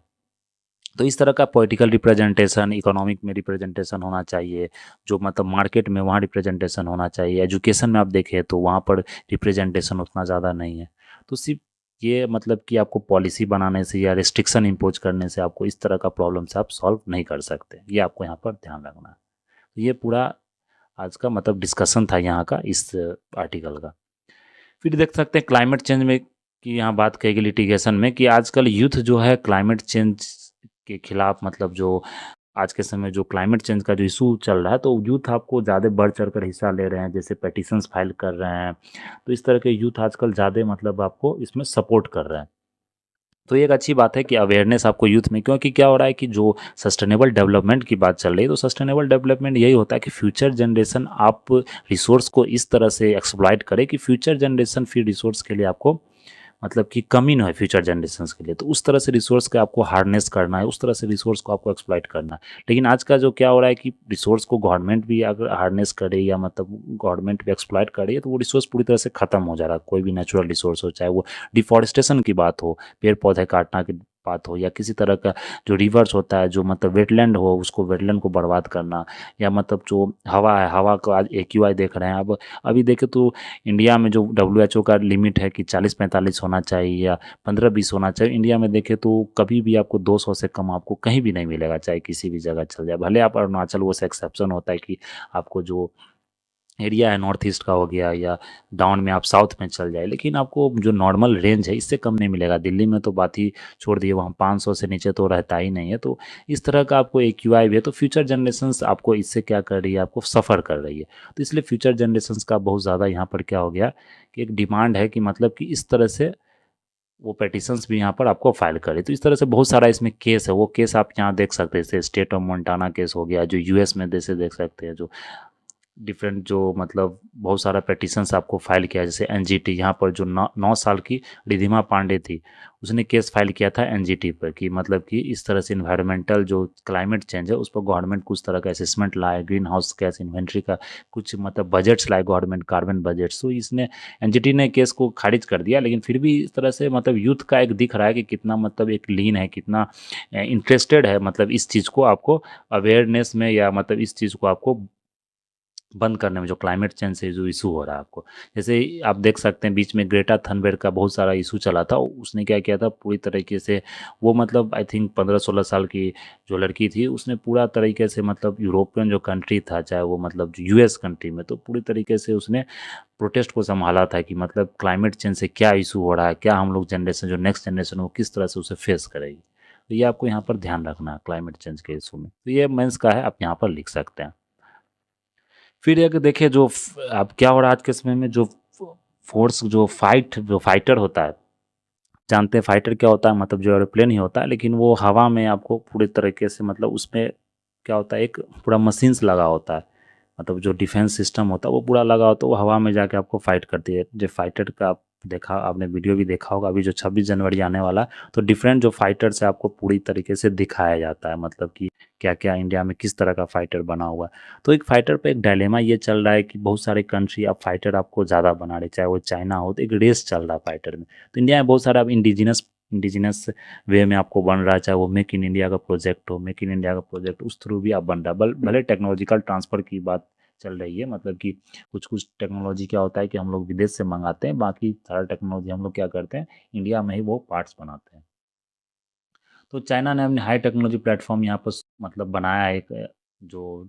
तो इस तरह का पॉलिटिकल रिप्रेजेंटेशन, इकोनॉमिक में रिप्रेजेंटेशन होना चाहिए, जो मतलब मार्केट में वहाँ रिप्रेजेंटेशन होना चाहिए। एजुकेशन में आप देखें तो वहाँ पर रिप्रेजेंटेशन उतना ज़्यादा नहीं है। तो सिर्फ ये मतलब कि आपको पॉलिसी बनाने से या रिस्ट्रिक्शन इम्पोज करने से आपको इस तरह का प्रॉब्लम से आप सॉल्व नहीं कर सकते। ये आपको यहाँ पर ध्यान रखना है। तो ये पूरा आज का मतलब डिस्कशन था यहाँ का इस आर्टिकल का। फिर देख सकते हैं क्लाइमेट चेंज में कि यहाँ बात कहेगी लिटिगेशन में कि आजकल यूथ जो है क्लाइमेट चेंज के खिलाफ, मतलब जो आज के समय जो क्लाइमेट चेंज का जो इशू चल रहा है, तो यूथ आपको ज़्यादा बढ़ चढ़ कर हिस्सा ले रहे हैं, जैसे पेटिशंस फाइल कर रहे हैं। तो इस तरह के यूथ आजकल ज़्यादा मतलब आपको इसमें सपोर्ट कर रहे हैं। तो ये एक अच्छी बात है कि अवेयरनेस आपको यूथ में, क्योंकि क्या हो रहा है कि जो सस्टेनेबल डेवलपमेंट की बात चल रही है, तो सस्टेनेबल डेवलपमेंट यही होता है कि फ्यूचर जनरेशन आप रिसोर्स को इस तरह से एक्सप्लॉइट करे कि फ्यूचर जनरेशन फिर रिसोर्स के लिए आपको मतलब कि कमी ना है फ्यूचर जनरेशन्स के लिए। तो उस तरह से रिसोर्स का आपको हार्नेस करना है, उस तरह से रिसोर्स को आपको एक्सप्लॉइट करना है। लेकिन आज का जो क्या हो रहा है कि रिसोर्स को गवर्नमेंट भी अगर हार्नेस करे या मतलब गवर्नमेंट भी एक्सप्लॉइट करे, तो वो रिसोर्स पूरी तरह से खत्म हो जा रहा है। कोई भी नेचुरल रिसोर्स हो, चाहे वो डिफॉरेस्टेशन की बात हो, पेड़ पौधे काटना की बात हो, या किसी तरह का जो रिवर्स होता है, जो मतलब वेटलैंड हो, उसको वेटलैंड को बर्बाद करना, या मतलब जो हवा है, हवा को आज AQI देख रहे हैं। अब अभी देखें तो इंडिया में जो WHO का लिमिट है कि 40-45 होना चाहिए या 15-20 होना चाहिए, इंडिया में देखें तो कभी भी आपको 200 से कम आपको कहीं भी नहीं मिलेगा, चाहे किसी भी जगह चल जाए। भले आप अरुणाचल, वो से एक्सेप्शन होता है कि आपको जो एरिया है नॉर्थ ईस्ट का हो गया, या डाउन में आप साउथ में चल जाए, लेकिन आपको जो नॉर्मल रेंज है इससे कम नहीं मिलेगा। दिल्ली में तो बात ही छोड़ दिए, वहाँ 500 से नीचे तो रहता ही नहीं है। तो इस तरह का आपको AQI भी है, तो फ्यूचर जनरेशन्स आपको इससे क्या कर रही है, आपको सफ़र कर रही है। तो इसलिए फ्यूचर जनरेशन्स का बहुत ज़्यादा यहाँ पर क्या हो गया कि एक डिमांड है कि मतलब कि इस तरह से वो पेटिशंस भी यहाँ पर आपको फाइल करे। तो इस तरह से बहुत सारा इसमें केस है, वो केस आप यहाँ देख सकते हैं, जैसे स्टेट ऑफ मोन्टाना केस हो गया, जो US में जैसे देख सकते हैं, जो डिफरेंट जो मतलब बहुत सारा पेटिशंस आपको फाइल किया। जैसे NGT, यहाँ पर जो 9 साल की रिधिमा पांडे थी, उसने केस फाइल किया था NGT पर कि मतलब कि इस तरह से इन्वायरमेंटल जो क्लाइमेट चेंज है उस पर गवर्नमेंट कुछ तरह का असेसमेंट लाए, ग्रीन हाउस गैस इन्वेंट्री का कुछ मतलब बजट्स लाए गवर्नमेंट, कार्बन बजट्स। तो इसने NGT ने केस को खारिज कर दिया। लेकिन फिर भी इस तरह से मतलब यूथ का एक दिख रहा है कि कितना मतलब एक लीन है, कितना इंटरेस्टेड है मतलब इस चीज़ को आपको अवेयरनेस में, या मतलब इस चीज़ को आपको बंद करने में, जो क्लाइमेट चेंज से जो इशू हो रहा है आपको। जैसे आप देख सकते हैं बीच में ग्रेटा थनबर्ग का बहुत सारा इशू चला था। उसने क्या किया था पूरी तरीके से, वो मतलब आई थिंक 15-16 साल की जो लड़की थी, उसने पूरा तरीके से मतलब यूरोपियन जो कंट्री था, चाहे वो मतलब US कंट्री में, तो पूरी तरीके से उसने प्रोटेस्ट को संभाला था कि मतलब क्लाइमेट चेंज से क्या इशू हो रहा है, क्या हम लोग जनरेशन, जो नेक्स्ट जनरेशन, वो किस तरह से उसे फेस करेगी। तो ये आपको यहाँ पर ध्यान रखना है क्लाइमेट चेंज के इशू में। तो ये मेंस का है, आप यहाँ पर लिख सकते हैं। फिर एक देखिए जो अब क्या हो रहा है आज के समय में, जो फोर्स, जो फाइटर होता है, जानते हैं फाइटर क्या होता है, मतलब जो एरोप्लेन ही होता है, लेकिन वो हवा में आपको पूरे तरीके से मतलब उसमें क्या होता है, एक पूरा मशीन्स लगा होता है, मतलब जो डिफेंस सिस्टम होता है वो पूरा लगा होता है, वो हवा में जाके आपको फाइट करती है। जो फाइटर का आप देखा, आपने वीडियो भी देखा होगा, अभी जो 26 जनवरी आने वाला है, तो डिफरेंट जो फाइटर्स है आपको पूरी तरीके से दिखाया जाता है, मतलब कि क्या क्या इंडिया में किस तरह का फाइटर बना हुआ है। तो एक फाइटर पे एक डायलेमा ये चल रहा है कि बहुत सारे कंट्री अब फाइटर आपको ज़्यादा बना रहे, चाहे वो चाइना हो, तो एक रेस चल रहा है फाइटर में। तो इंडिया में बहुत सारा अब इंडिजिनस वे में आपको बन रहा है, चाहे वो मेक इन इंडिया का प्रोजेक्ट हो, मेक इन इंडिया का प्रोजेक्ट उस थ्रू भी आप बन रहा है। भले टेक्नोलॉजिकल ट्रांसफ़र की बात चल रही है, मतलब कि कुछ कुछ टेक्नोलॉजी क्या होता है कि हम लोग विदेश से मंगाते हैं, बाकी सारा टेक्नोलॉजी हम लोग क्या करते हैं, इंडिया में ही वो पार्ट्स बनाते हैं। तो चाइना ने अपने हाई टेक्नोलॉजी प्लेटफॉर्म यहाँ पर मतलब बनाया है, एक जो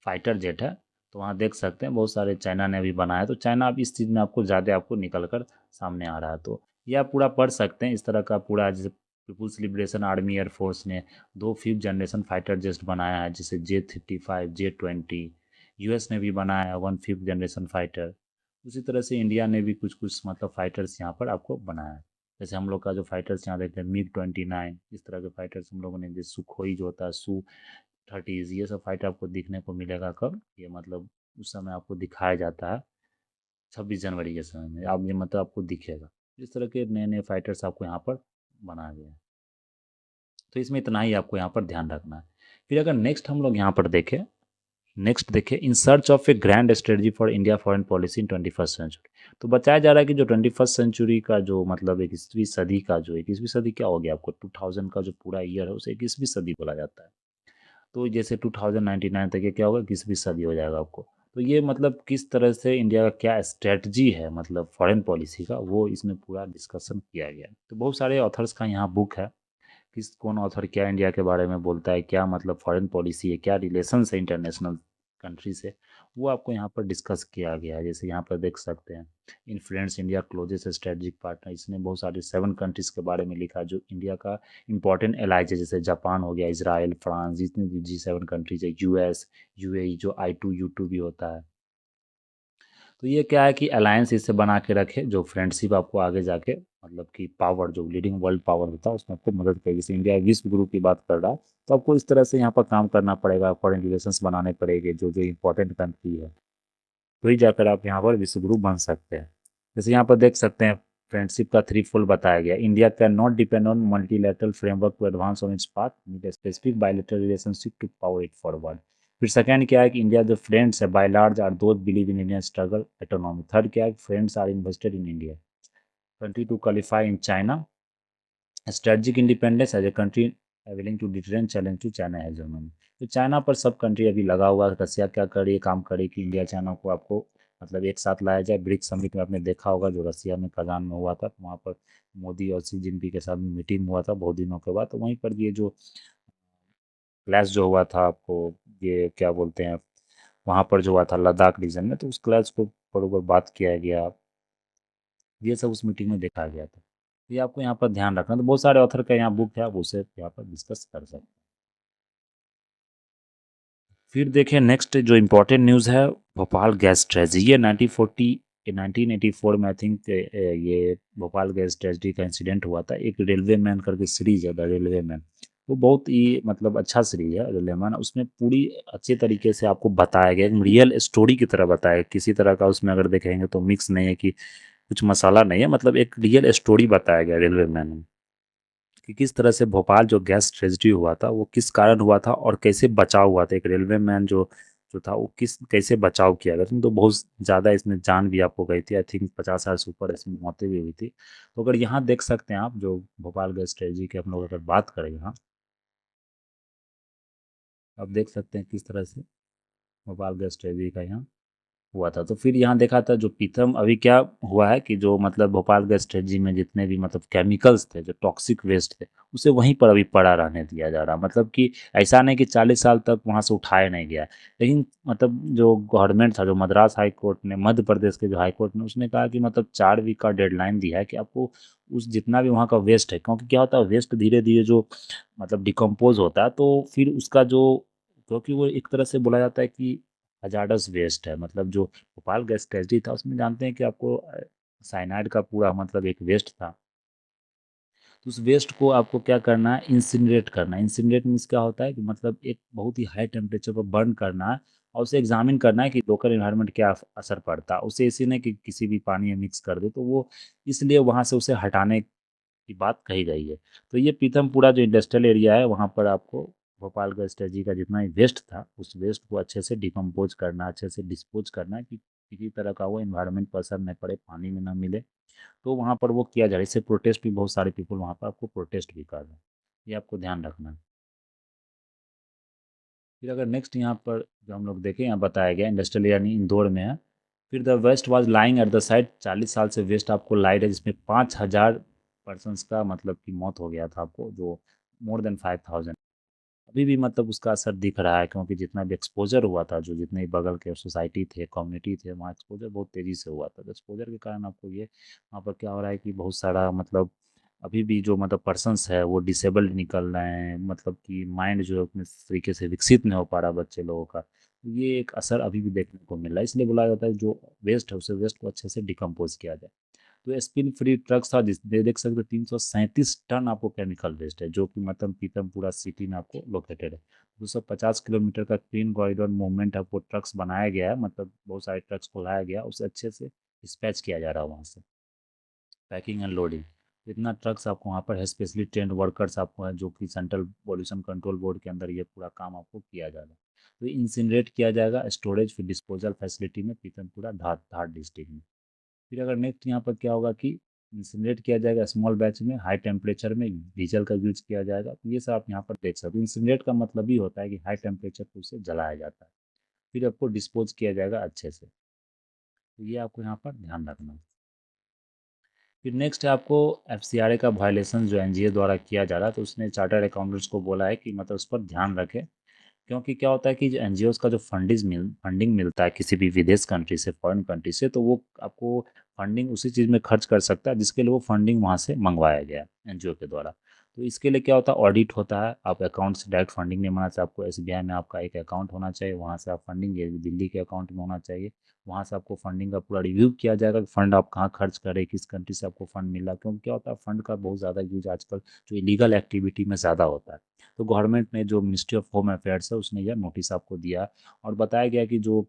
फाइटर जेट है। तो वहाँ देख सकते हैं बहुत सारे चाइना ने भी बनाया। तो चाइना अब इस चीज़ में आपको ज़्यादा आपको निकल कर सामने आ रहा है। तो यह आप पूरा पढ़ सकते हैं इस तरह का पूरा, जैसे पीपुल्स लिबरेशन आर्मी एयरफोर्स ने 2 5th जनरेशन फाइटर जेट बनाया है, जैसे J-35, J-20। US ने भी बनाया है 1 5th जनरेशन फाइटर। उसी तरह से इंडिया ने भी कुछ कुछ मतलब फाइटर्स यहाँ पर आपको बनाया है। जैसे हम लोग का जो फाइटर्स यहाँ देखते हैं MiG-29, इस तरह के फाइटर्स हम लोगों ने, जैसे सुखोई जो होता है, Su-30, ये सब फाइटर आपको दिखने को मिलेगा कब, ये मतलब उस समय आपको दिखाया जाता है 26 जनवरी के समय में। आप ये मतलब आपको दिखेगा, इस तरह के नए नए फाइटर्स आपको यहाँ पर बनाए गए हैं। तो इसमें इतना ही आपको यहाँ पर ध्यान रखना है। फिर अगर नेक्स्ट हम लोग यहाँ पर देखें, नेक्स्ट देखें, in search of a grand strategy for India foreign policy in 21st century. तो बताया जा रहा है कि जो 21st सेंचुरी का जो मतलब 21वीं सदी का जो 21वीं सदी क्या हो गया आपको, 2000 का जो पूरा ईयर है उसे 21वीं सदी बोला जाता है। तो जैसे 2099 तक ये क्या होगा, 21वीं सदी हो जाएगा आपको। तो ये मतलब किस तरह से इंडिया का क्या स्ट्रेटजी है मतलब फॉरेन पॉलिसी का, वो इसमें पूरा डिस्कशन किया गया है। तो बहुत सारे ऑथर्स का यहाँ बुक है, किस कौन ऑथर क्या इंडिया के बारे में बोलता है, क्या मतलब फॉरेन पॉलिसी है, क्या रिलेशंस है इंटरनेशनल कंट्री से, वो आपको यहाँ पर डिस्कस किया गया है। जैसे यहाँ पर देख सकते हैं, influence India closest strategic partner, इसने बहुत सारे 7 कंट्रीज़ के बारे में लिखा जो इंडिया का इंपॉर्टेंट एलाइज है, जैसे जापान हो गया, इसराइल, फ्रांस, जितने भी G7 कंट्रीज है, यूएस, यूएई, जो I2U2 भी होता है। तो ये क्या है कि अलायंस इससे बना के रखे जो फ्रेंडशिप आपको आगे जाके मतलब कि पावर, जो लीडिंग वर्ल्ड पावर होता है, उसमें आपको मदद करेगी। जैसे इंडिया विश्व गुरु की बात कर रहा है, तो आपको इस तरह से यहाँ पर काम करना पड़ेगा, फॉरेन रिलेशंस बनाने पड़ेंगे जो जो इंपॉर्टेंट कंट्री है, तो ही जाकर आप यहाँ पर विश्व गुरु बन सकते हैं। जैसे यहाँ पर देख सकते हैं, फ्रेंडशिप का 3 फोल्ड बताया गया। India can not depend on multilateral framework to advance on its path, need specific bilateral relationship to power it forward. फिर सेकंड क्या है कि इंडिया जो फ्रेंड्स है by large are those believe in Indian struggle economy. Third क्या है, friends are invested in India. Country to qualify in China, strategic independence as a country willing to deterrent challenge to China hegemony. तो चाइना पर सब कंट्री अभी लगा हुआ है। रसिया क्या कर रही है, काम कर रही है कि इंडिया चाइना को आपको मतलब एक साथ लाया जाए। ब्रिक्स समिट में आपने देखा होगा जो रसिया में कजान में हुआ था, तो वहाँ पर मोदी और शी जिनपिंग के साथ मीटिंग हुआ था बहुत दिनों के बाद। तो वहीं पर ये जो क्लैश जो हुआ था, आपको ये क्या बोलते हैं, वहाँ पर जो हुआ था लद्दाख रीजन में, तो उस क्लैश को बरोबर बात किया गया। ये सब उस मीटिंग में देखा गया था। ये आपको यहाँ पर ध्यान रखना। तो बहुत सारे ऑथर का यहाँ बुक है, आप उसे यहाँ पर डिस्कस कर सकते हैं। फिर देखें नेक्स्ट जो इम्पोर्टेंट न्यूज़ है, भोपाल गैस ट्रेजेडी। ये 1984 में आई थिंक ये भोपाल गैस ट्रेजेडी का इंसिडेंट हुआ था। एक रेलवे मैन करके सीरीज है, द रेलवे मैन, वो बहुत ही मतलब अच्छा सीरीज है रेलवे मैन। उसमें पूरी अच्छे तरीके से आपको बताया गया, एक रियल स्टोरी की तरह बताया गया। किसी तरह का उसमें अगर देखेंगे तो मिक्स नहीं है कि कुछ मसाला नहीं है, मतलब एक रियल स्टोरी बताया गया रेलवे मैन में कि किस तरह से भोपाल जो गैस ट्रेजेडी हुआ था वो किस कारण हुआ था और कैसे बचाव हुआ था। एक रेलवे मैन जो जो था वो किस कैसे बचाव किया गया। तो बहुत ज़्यादा इसमें जान भी आपको गई थी, आई थिंक 50 साल से ऊपर इसमें मौतें भी हुई थी। तो अगर यहाँ देख सकते हैं आप, जो भोपाल गैस ट्रेजेडी की हम लोग अगर बात करें यहाँ, आप देख सकते हैं किस तरह से भोपाल गैस ट्रेजेडी का यहाँ हुआ था। तो फिर यहाँ देखा था जो पीथम, अभी क्या हुआ है कि जो मतलब भोपाल गैस स्ट्रेटजी में जितने भी मतलब केमिकल्स थे, जो टॉक्सिक वेस्ट थे, उसे वहीं पर अभी पड़ा रहने दिया जा रहा। मतलब कि ऐसा नहीं कि 40 साल तक वहाँ से उठाया नहीं गया, लेकिन मतलब जो गवर्नमेंट था, जो मद्रास हाई कोर्ट ने, मध्य प्रदेश के जो हाई कोर्ट ने, उसने कहा कि मतलब 4 वीक का डेडलाइन दिया है कि आपको उस जितना भी वहाँ का वेस्ट है, क्योंकि क्या होता है वेस्ट धीरे धीरे जो मतलब डिकम्पोज होता है, तो फिर उसका जो, क्योंकि वो एक तरह से बोला जाता है कि हजार्डस वेस्ट है। मतलब जो भोपाल गैस ट्रेजेडी था उसमें जानते हैं कि आपको साइनाइड का पूरा मतलब एक वेस्ट था। तो उस वेस्ट को आपको क्या करना है, इंसिनरेट करना है। इंसिनरेट मीन्स क्या होता है कि मतलब एक बहुत ही हाई टेम्परेचर पर बर्न करना है और उसे एग्जामिन करना है कि लोकल इन्वायरमेंट क्या असर पड़ता है उसे। इसी नहीं कि किसी भी पानी में मिक्स कर दे, तो वो इसलिए वहाँ से उसे हटाने की बात कही गई है। तो ये पीथमपुरा जो इंडस्ट्रियल एरिया है, वहाँ पर आपको भोपाल गैस स्ट्रेटजी का जितना भी वेस्ट था, उस वेस्ट को अच्छे से डिकम्पोज करना, अच्छे से डिस्पोज करना है कि किसी तरह का वो इन्वायरमेंट पर असर न पड़े, पानी में ना मिले। तो वहाँ पर वो किया जा रहा है। इससे प्रोटेस्ट भी बहुत सारे पीपल वहाँ पर आपको प्रोटेस्ट भी कर रहे हैं। ये आपको ध्यान रखना है। फिर अगर नेक्स्ट यहाँ पर जो हम लोग देखें, यहाँ बताया गया इंडस्ट्रियल एरिया यानी इंदौर में है। फिर the waste was lying at the side, 40 साल से वेस्ट आपको लाइट है, जिसमें 5,000 पर्सनस का मतलब कि मौत हो गया था आपको, जो मोर देन 5,000। अभी भी मतलब उसका असर दिख रहा है, क्योंकि जितना भी एक्सपोजर हुआ था, जो जितने भी बगल के सोसाइटी थे, कम्युनिटी थे, वहाँ एक्सपोजर बहुत तेज़ी से हुआ था। तो एक्सपोजर के कारण आपको ये वहाँ पर क्या हो रहा है कि बहुत सारा मतलब अभी भी जो मतलब पर्सन्स है वो डिसेबल्ड निकल रहे हैं, मतलब कि माइंड जो है अपने तरीके से विकसित नहीं हो पा रहा बच्चे लोगों का। तो ये एक असर अभी भी देखने को मिल रहा है। इसलिए बोला जाता है जो वेस्ट है उसे वेस्ट को अच्छे से डिकम्पोज किया जाए। तो स्पिल फ्री ट्रक्स था, जिसमें देख सकते हो 337 टन आपको केमिकल वेस्ट है, जो कि मतलब पीतमपुरा सिटी में आपको लोकेटेड है। 250 किलोमीटर का क्लीन कॉरिडोर मूवमेंट आपको ट्रक्स बनाया गया है, मतलब बहुत सारे ट्रक्स को लाया गया, उसे अच्छे से डिस्पैच किया जा रहा है वहाँ से, पैकिंग एंड लोडिंग। इतना ट्रक्स आपको वहाँ पर है, स्पेशली ट्रेंड वर्कर्स आपको हैं, जो कि सेंट्रल पॉल्यूशन कंट्रोल बोर्ड के अंदर ये पूरा काम आपको किया जा रहा है। तो इंसिनरेट किया जाएगा स्टोरेज फिर डिस्पोजल फैसिलिटी में पीतमपुरा धार धार डिस्ट्रिक्ट में। फिर अगर नेक्स्ट यहाँ पर क्या होगा कि इंसिनरेट किया जाएगा स्मॉल बैच में, हाई टेम्परेचर में डीजल का यूज किया जाएगा। तो ये सब आप यहाँ पर देख सकते हो। इंसिनरेट का मतलब ही होता है कि हाई टेम्परेचर पर उसे जलाया जाता है, फिर आपको डिस्पोज किया जाएगा अच्छे से। तो ये आपको यहाँ पर ध्यान रखना है। फिर नेक्स्ट है आपको एफसीआरए का वायलेशन जो एनजीए द्वारा किया जा रहा है, तो उसने चार्टर्ड अकाउंटेंट्स को बोला है कि मतलब उस पर ध्यान रखें क्योंकि क्या होता है कि जो एनजीओज़ का जो फंडिंग मिलता है किसी भी विदेश कंट्री से, फॉरेन कंट्री से, तो वो आपको फंडिंग उसी चीज़ में खर्च कर सकता है जिसके लिए वो फंडिंग वहाँ से मंगवाया गया है एनजीओ के द्वारा। तो इसके लिए क्या होता है, ऑडिट होता है। आप अकाउंट से डायरेक्ट फंडिंग नहीं बनाना चाहिए, आपको एसबीआई में आपका एक अकाउंट होना चाहिए, वहाँ से आप फंडिंग, ये दिल्ली के अकाउंट में होना चाहिए। वहाँ से आपको फंडिंग का पूरा रिव्यू किया जाएगा कि फंड आप कहाँ खर्च करें, किस कंट्री से आपको फंड मिल रहा है। क्योंकि क्या होता है, फंड का बहुत ज़्यादा यूज आजकल जो इलीगल एक्टिविटी में ज़्यादा होता है। तो गवर्नमेंट ने, जो मिनिस्ट्री ऑफ होम अफेयर्स है, उसने यह नोटिस आपको दिया और बताया गया कि जो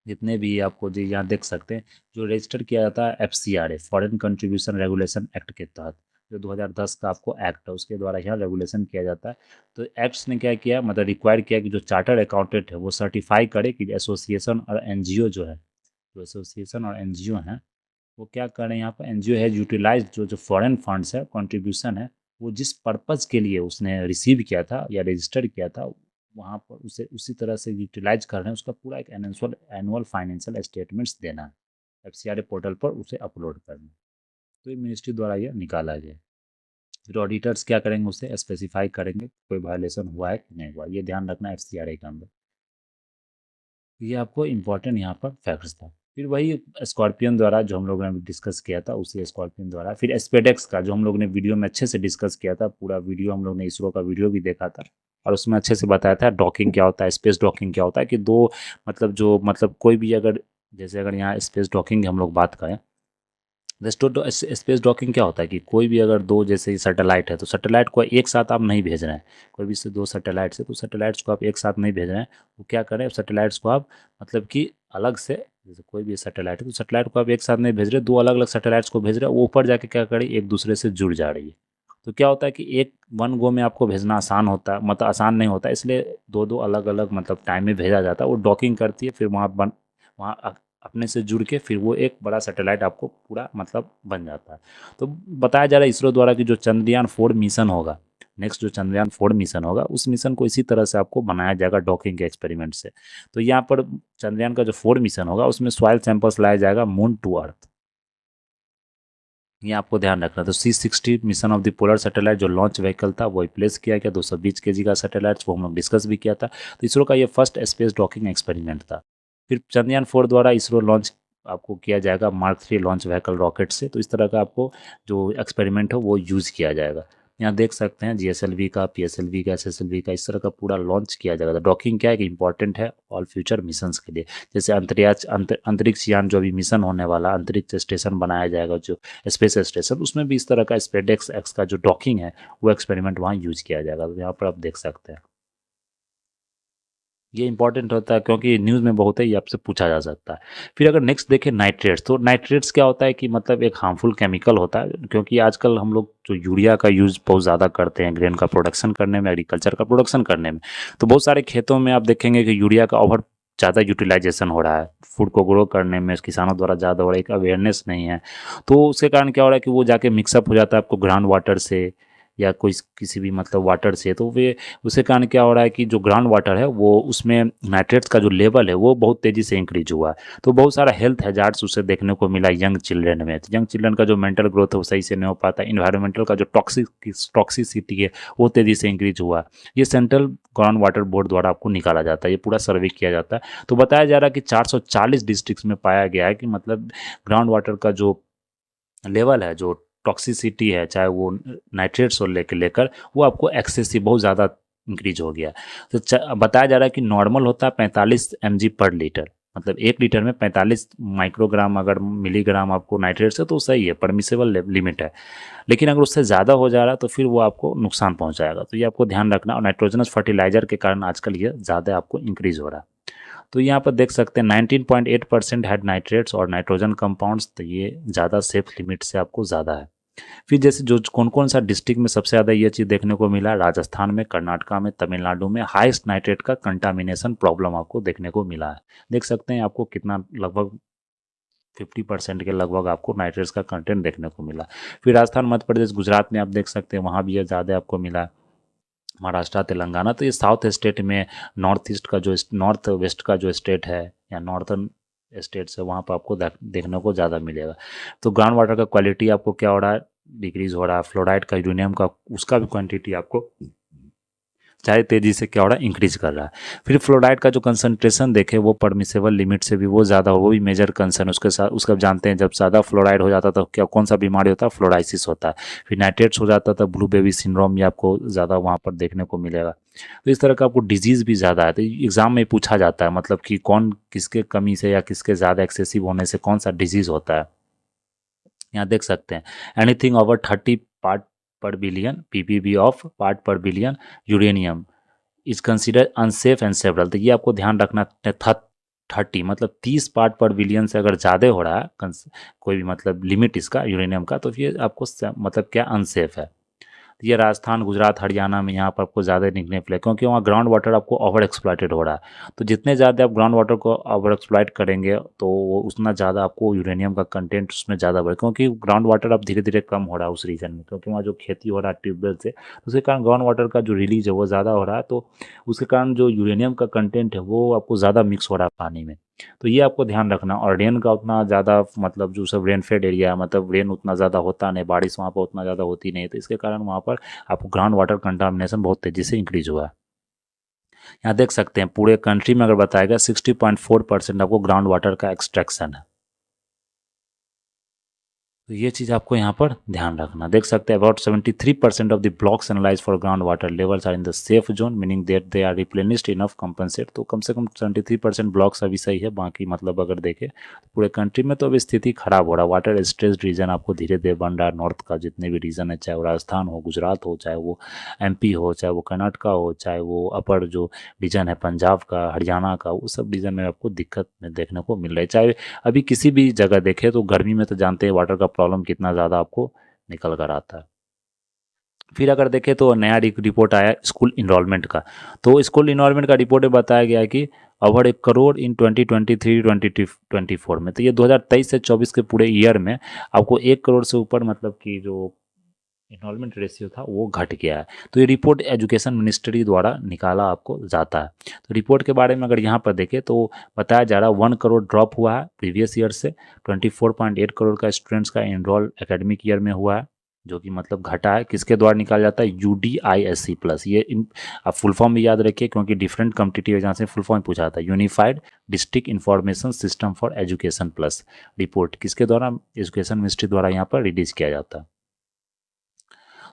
जितने भी आपको जो यहाँ देख सकते हैं, जो रजिस्टर किया जाता है FCRA, foreign contribution regulation act के तहत, जो 2010 का आपको एक्ट है उसके द्वारा यहाँ रेगुलेशन किया जाता है। तो एक्ट्स ने क्या किया, मतलब रिक्वायर किया कि जो चार्टर्ड अकाउंटेंट है वो सर्टिफाई करे कि एसोसिएशन और एनजीओ जो है, जो एसोसिएशन और एनजीओ हैं, वो क्या करें, यहाँ पर एनजीओ है यूटिलाइज जो जो फॉरेन फंड्स है, कंट्रीब्यूशन है, वो जिस पर्पज़ के लिए उसने रिसीव किया था या रजिस्टर किया था, वहाँ पर उसे उसी तरह से यूटिलाइज कर रहे हैं। उसका पूरा एक एनुअल फाइनेंशियल स्टेटमेंट्स देना है, एफसीआरए पोर्टल पर उसे अपलोड करना है। तो ये मिनिस्ट्री द्वारा यह निकाला गया है। फिर ऑडिटर्स क्या करेंगे, उसे स्पेसिफाई करेंगे कोई वायलेशन हुआ है कि नहीं हुआ, ये ध्यान रखना एफसीआरए के अंदर। ये आपको इम्पोर्टेंट यहाँ पर फैक्ट्स था। फिर वही स्कॉर्पियन द्वारा जो हम लोगों ने डिस्कस किया था, उसी स्कॉर्पियन द्वारा फिर स्पेडेक्स का जो हम लोग ने वीडियो में अच्छे से डिस्कस किया था, पूरा वीडियो हम लोग ने इसरो का वीडियो भी देखा था और उसमें अच्छे से बताया था डॉकिंग क्या होता है, स्पेस डॉकिंग क्या होता है, कि दो मतलब जो मतलब कोई भी अगर, जैसे अगर यहाँ स्पेस डॉकिंग की हम लोग बात करें, स्पेस डॉकिंग क्या होता है कि कोई भी अगर दो जैसे सैटेलाइट है, तो सैटेलाइट को एक साथ आप नहीं भेज रहे हैं, कोई भी से दो सैटेलाइट्स है तो सैटेलाइट्स को आप एक साथ नहीं भेज रहे हैं। वो क्या करें, सैटेलाइट्स को आप मतलब कि अलग से, जैसे कोई भी सैटेलाइट है तो सैटेलाइट को आप एक साथ नहीं भेज रहे, दो अलग अलग सैटेलाइट्स को भेज रहे हैं, वो ऊपर जाके क्या करें, एक दूसरे से जुड़ जा रही है। तो क्या होता है कि एक वन गो में आपको भेजना आसान होता है, मतलब आसान नहीं होता, इसलिए दो दो अलग अलग मतलब टाइम में भेजा जाता है। वो डॉकिंग करती है, फिर वहाँ अपने से जुड़ के फिर वो एक बड़ा सैटेलाइट आपको पूरा मतलब बन जाता है। तो बताया जा रहा है इसरो द्वारा कि जो चंद्रयान 4 मिशन होगा, नेक्स्ट जो चंद्रयान 4 मिशन होगा, उस मिशन को इसी तरह से आपको बनाया जाएगा डॉकिंग के एक्सपेरिमेंट से। तो यहाँ पर चंद्रयान का जो 4 मिशन होगा उसमें सॉइल सैंपल्स लाया जाएगा मून टू अर्थ, ये आपको ध्यान रखना। तो C-60 mission of the polar satellite जो लॉन्च व्हीकल था वो प्लेस किया गया, 220 केजी का सैटेलाइट, वो हम लोग डिस्कस भी किया था। तो इसरो का ये फर्स्ट स्पेस डॉकिंग एक्सपेरिमेंट था। फिर चंद्रयान 4 द्वारा इसरो लॉन्च आपको किया जाएगा Mark 3 लॉन्च व्हीकल रॉकेट से। तो इस तरह का आपको जो एक्सपेरिमेंट हो वो यूज़ किया जाएगा। यहाँ देख सकते हैं GSLV का, PSLV का, SSLV का, इस तरह का पूरा लॉन्च किया जाएगा। डॉकिंग क्या है कि इंपॉर्टेंट है ऑल फ्यूचर मिशंस के लिए। जैसे अंतरिक्ष यान जो अभी मिशन होने वाला, अंतरिक्ष स्टेशन बनाया जाएगा जो स्पेस स्टेशन, उसमें भी इस तरह का स्पेडेक्स एक्स का जो डॉकिंग है वो एक्सपेरिमेंट वहाँ यूज किया जाएगा। तो यहाँ पर आप देख सकते हैं, ये इंपॉर्टेंट होता है क्योंकि न्यूज़ में बहुत है, ये आपसे पूछा जा सकता है। फिर अगर नेक्स्ट देखें नाइट्रेट्स, तो नाइट्रेट्स क्या होता है कि मतलब एक हार्मफुल केमिकल होता है, क्योंकि आजकल हम लोग जो यूरिया का यूज़ बहुत ज़्यादा करते हैं ग्रेन का प्रोडक्शन करने में, एग्रीकल्चर का प्रोडक्शन करने में। तो बहुत सारे खेतों में आप देखेंगे कि यूरिया का ओवर ज़्यादा यूटिलाइजेशन हो रहा है, फूड को ग्रो करने में किसानों द्वारा ज़्यादा हो रहा है, एक अवेयरनेस नहीं है। तो उसके कारण क्या हो रहा है कि वो जाके मिक्सअप हो जाता है आपको ग्राउंड वाटर से या कोई किसी भी मतलब वाटर से। तो वे उसके कारण क्या हो रहा है कि जो ग्राउंड वाटर है वो उसमें नाइट्रेट्स का जो लेवल है वो बहुत तेज़ी से इंक्रीज हुआ है। तो बहुत सारा हेल्थ हैजार्ड्स उसे देखने को मिला यंग चिल्ड्रन में। तो यंग चिल्ड्रन का जो मेंटल ग्रोथ है वो सही से नहीं हो पाता, इन्वायरमेंटल का जो टॉक्सिसिटी है वो तेज़ी से इंक्रीज हुआ। ये सेंट्रल ग्राउंड वाटर बोर्ड द्वारा आपको निकाला जाता है, ये पूरा सर्वे किया जाता है। तो बताया जा रहा है कि 440 डिस्ट्रिक्ट्स में पाया गया है कि मतलब ग्राउंड वाटर का जो लेवल है, जो टॉक्सिसिटी है, चाहे वो नाइट्रेट्स को लेकर वो आपको एक्सेसिव बहुत ज़्यादा इंक्रीज हो गया। तो बताया जा रहा है कि नॉर्मल होता है 45 mg/लीटर, मतलब 1 लीटर में 45 माइक्रोग्राम अगर मिलीग्राम आपको नाइट्रेट्स है तो सही है, परमिसेबल लिमिट है। लेकिन अगर उससे ज़्यादा हो जा रहा है तो फिर वो आपको नुकसान पहुंचाएगा। तो ये आपको ध्यान रखना। और नाइट्रोजनस फर्टिलाइजर के कारण आजकल ये ज़्यादा आपको इंक्रीज हो रहा है। तो यहाँ पर देख सकते हैं 19.8% हैड नाइट्रेट्स और नाइट्रोजन कंपाउंड्स, तो ये ज़्यादा सेफ लिमिट से आपको ज़्यादा है। फिर जैसे जो कौन कौन सा डिस्ट्रिक्ट में सबसे ज़्यादा ये चीज़ देखने को मिला, राजस्थान में, कर्नाटका में, तमिलनाडु में हाईएस्ट नाइट्रेट का कंटामिनेशन प्रॉब्लम आपको देखने को मिला है। देख सकते हैं आपको कितना, लगभग 50% के लगभग आपको नाइट्रेट्स का कंटेंट देखने को मिला। फिर राजस्थान, मध्य प्रदेश, गुजरात में आप देख सकते हैं वहाँ भी ये ज़्यादा आपको मिला है। महाराष्ट्र, तेलंगाना, तो ये साउथ स्टेट में, नॉर्थ वेस्ट का जो स्टेट है या नॉर्थन स्टेट्स है वहाँ पर आपको देखने को ज़्यादा मिलेगा। तो ग्राउंड वाटर का क्वालिटी आपको क्या हो रहा है, डिक्रीज हो रहा है। फ्लोराइड का, यूरेनियम का, उसका भी क्वांटिटी आपको चाहे तेज़ी से क्या हो रहा है, इंक्रीज कर रहा है। फिर फ्लोराइड का जो कंसंट्रेशन देखें वो परमिसेबल लिमिट से भी वो ज़्यादा हो, वो भी मेजर कंसर्न उसके साथ। उसका आप जानते हैं जब ज़्यादा फ्लोराइड हो जाता तो क्या कौन सा बीमारी होता है, फ्लोराइसिस होता है। फिर नाइट्रेट्स हो जाता था, ब्लू बेबी सिंड्रोम, ये आपको ज़्यादा वहाँ पर देखने को मिलेगा। तो इस तरह का आपको डिजीज़ भी ज़्यादा है। तो एग्ज़ाम में पूछा जाता है मतलब कि कौन किसके कमी से या किसके ज़्यादा एक्सेसिव होने से कौन सा डिजीज़ होता है। यहाँ देख सकते हैं एनीथिंग ओवर 30 पार्ट पर बिलियन पीपीबी ऑफ पार्ट पर billion uranium is consider unsafe and several. तो ये आपको ध्यान रखना था। 30 मतलब 30 पार्ट पर बिलियन से अगर ज़्यादा हो रहा है कोई भी मतलब लिमिट इसका यूरेनियम का, तो फिर आपको मतलब क्या अनसेफ है। ये राजस्थान, गुजरात, हरियाणा में यहाँ पर आपको ज़्यादा दिखने मिले क्योंकि वहाँ ग्राउंड वाटर आपको ओवर एक्सप्लॉइटेड हो रहा है। तो जितने ज़्यादा आप ग्राउंड वाटर को ओवर एक्सप्लॉइट करेंगे तो वो उतना ज़्यादा आपको यूरेनियम का कंटेंट उसमें ज़्यादा बढ़े, क्योंकि ग्राउंड वाटर अब धीरे धीरे कम हो रहा है उस रीजन में, क्योंकि वहाँ जो खेती हो रहा है ट्यूबवेल से, तो उसके कारण ग्राउंड वाटर का जो रिलीज है वो ज़्यादा हो रहा है। तो उसके कारण जो यूरेनियम का कंटेंट है वो आपको ज़्यादा मिक्स हो रहा है पानी में। तो ये आपको ध्यान रखना। और रेन का उतना ज़्यादा मतलब जो सब रेन फेड एरिया है, मतलब रेन उतना ज़्यादा होता नहीं, बारिश वहाँ पर उतना ज़्यादा होती नहीं, तो इसके कारण वहाँ पर आपको ग्राउंड वाटर कंटामिनेशन बहुत तेज़ी से इंक्रीज हुआ है। यहाँ देख सकते हैं पूरे कंट्री में अगर बताया गया 60.4% आपको ग्राउंड वाटर का एक्सट्रैक्शन है। तो ये चीज़ आपको यहाँ पर ध्यान रखना। देख सकते हैं about 73% of the blocks analyse for ground water levels are in the safe zone, meaning that they are replenished enough compensate. तो कम से कम 73% ब्लॉक्स अभी सही है। बाकी मतलब अगर देखें तो पूरे कंट्री में तो अभी स्थिति खराब हो रहा है। वाटर स्ट्रेस्ड रीजन आपको धीरे धीरे बन रहा है। नॉर्थ का जितने भी रीजन है, चाहे वो राजस्थान हो, गुजरात हो, चाहे वो MP हो, चाहे वो कर्नाटका हो, चाहे वो अपर जो रीजन है पंजाब का, हरियाणा का, वो सब रीजन में आपको दिक्कत देखने को मिल रही है। चाहे अभी किसी भी जगह देखें तो गर्मी में तो जानते हैं वाटर का प्रॉब्लम कितना ज़्यादा आपको निकल कर आता है। फिर अगर देखें तो नया रिपोर्ट आया स्कूल इनरोलमेंट का। तो स्कूल इनरोलमेंट का रिपोर्ट में बताया गया है कि ओवर 1 करोड़ इन 2023-2024 में। तो ये 2023 से 24 के पूरे ईयर में आपको 1 करोड़ से ऊपर मतलब कि जो इनरोलमेंट रेशियो था वो घट गया है। तो ये रिपोर्ट एजुकेशन मिनिस्ट्री द्वारा निकाला आपको जाता है। तो रिपोर्ट के बारे में अगर यहाँ पर देखें तो बताया जा रहा है 1 करोड़ ड्रॉप हुआ है प्रीवियस ईयर से। 24.8 करोड़ का स्टूडेंट्स का इनरोल एकेडमिक ईयर में हुआ है, जो कि मतलब घटा है। किसके द्वारा निकाला जाता है? UDISC+। ये आप फुल फॉर्म भी याद रखिए क्योंकि डिफरेंट कॉम्पिटिटिव एग्जाम से फुल फॉर्म पूछा था। Unified district information system for education plus report किसके द्वारा? एजुकेशन मिनिस्ट्री द्वारा यहाँ पर रिलीज किया जाता है।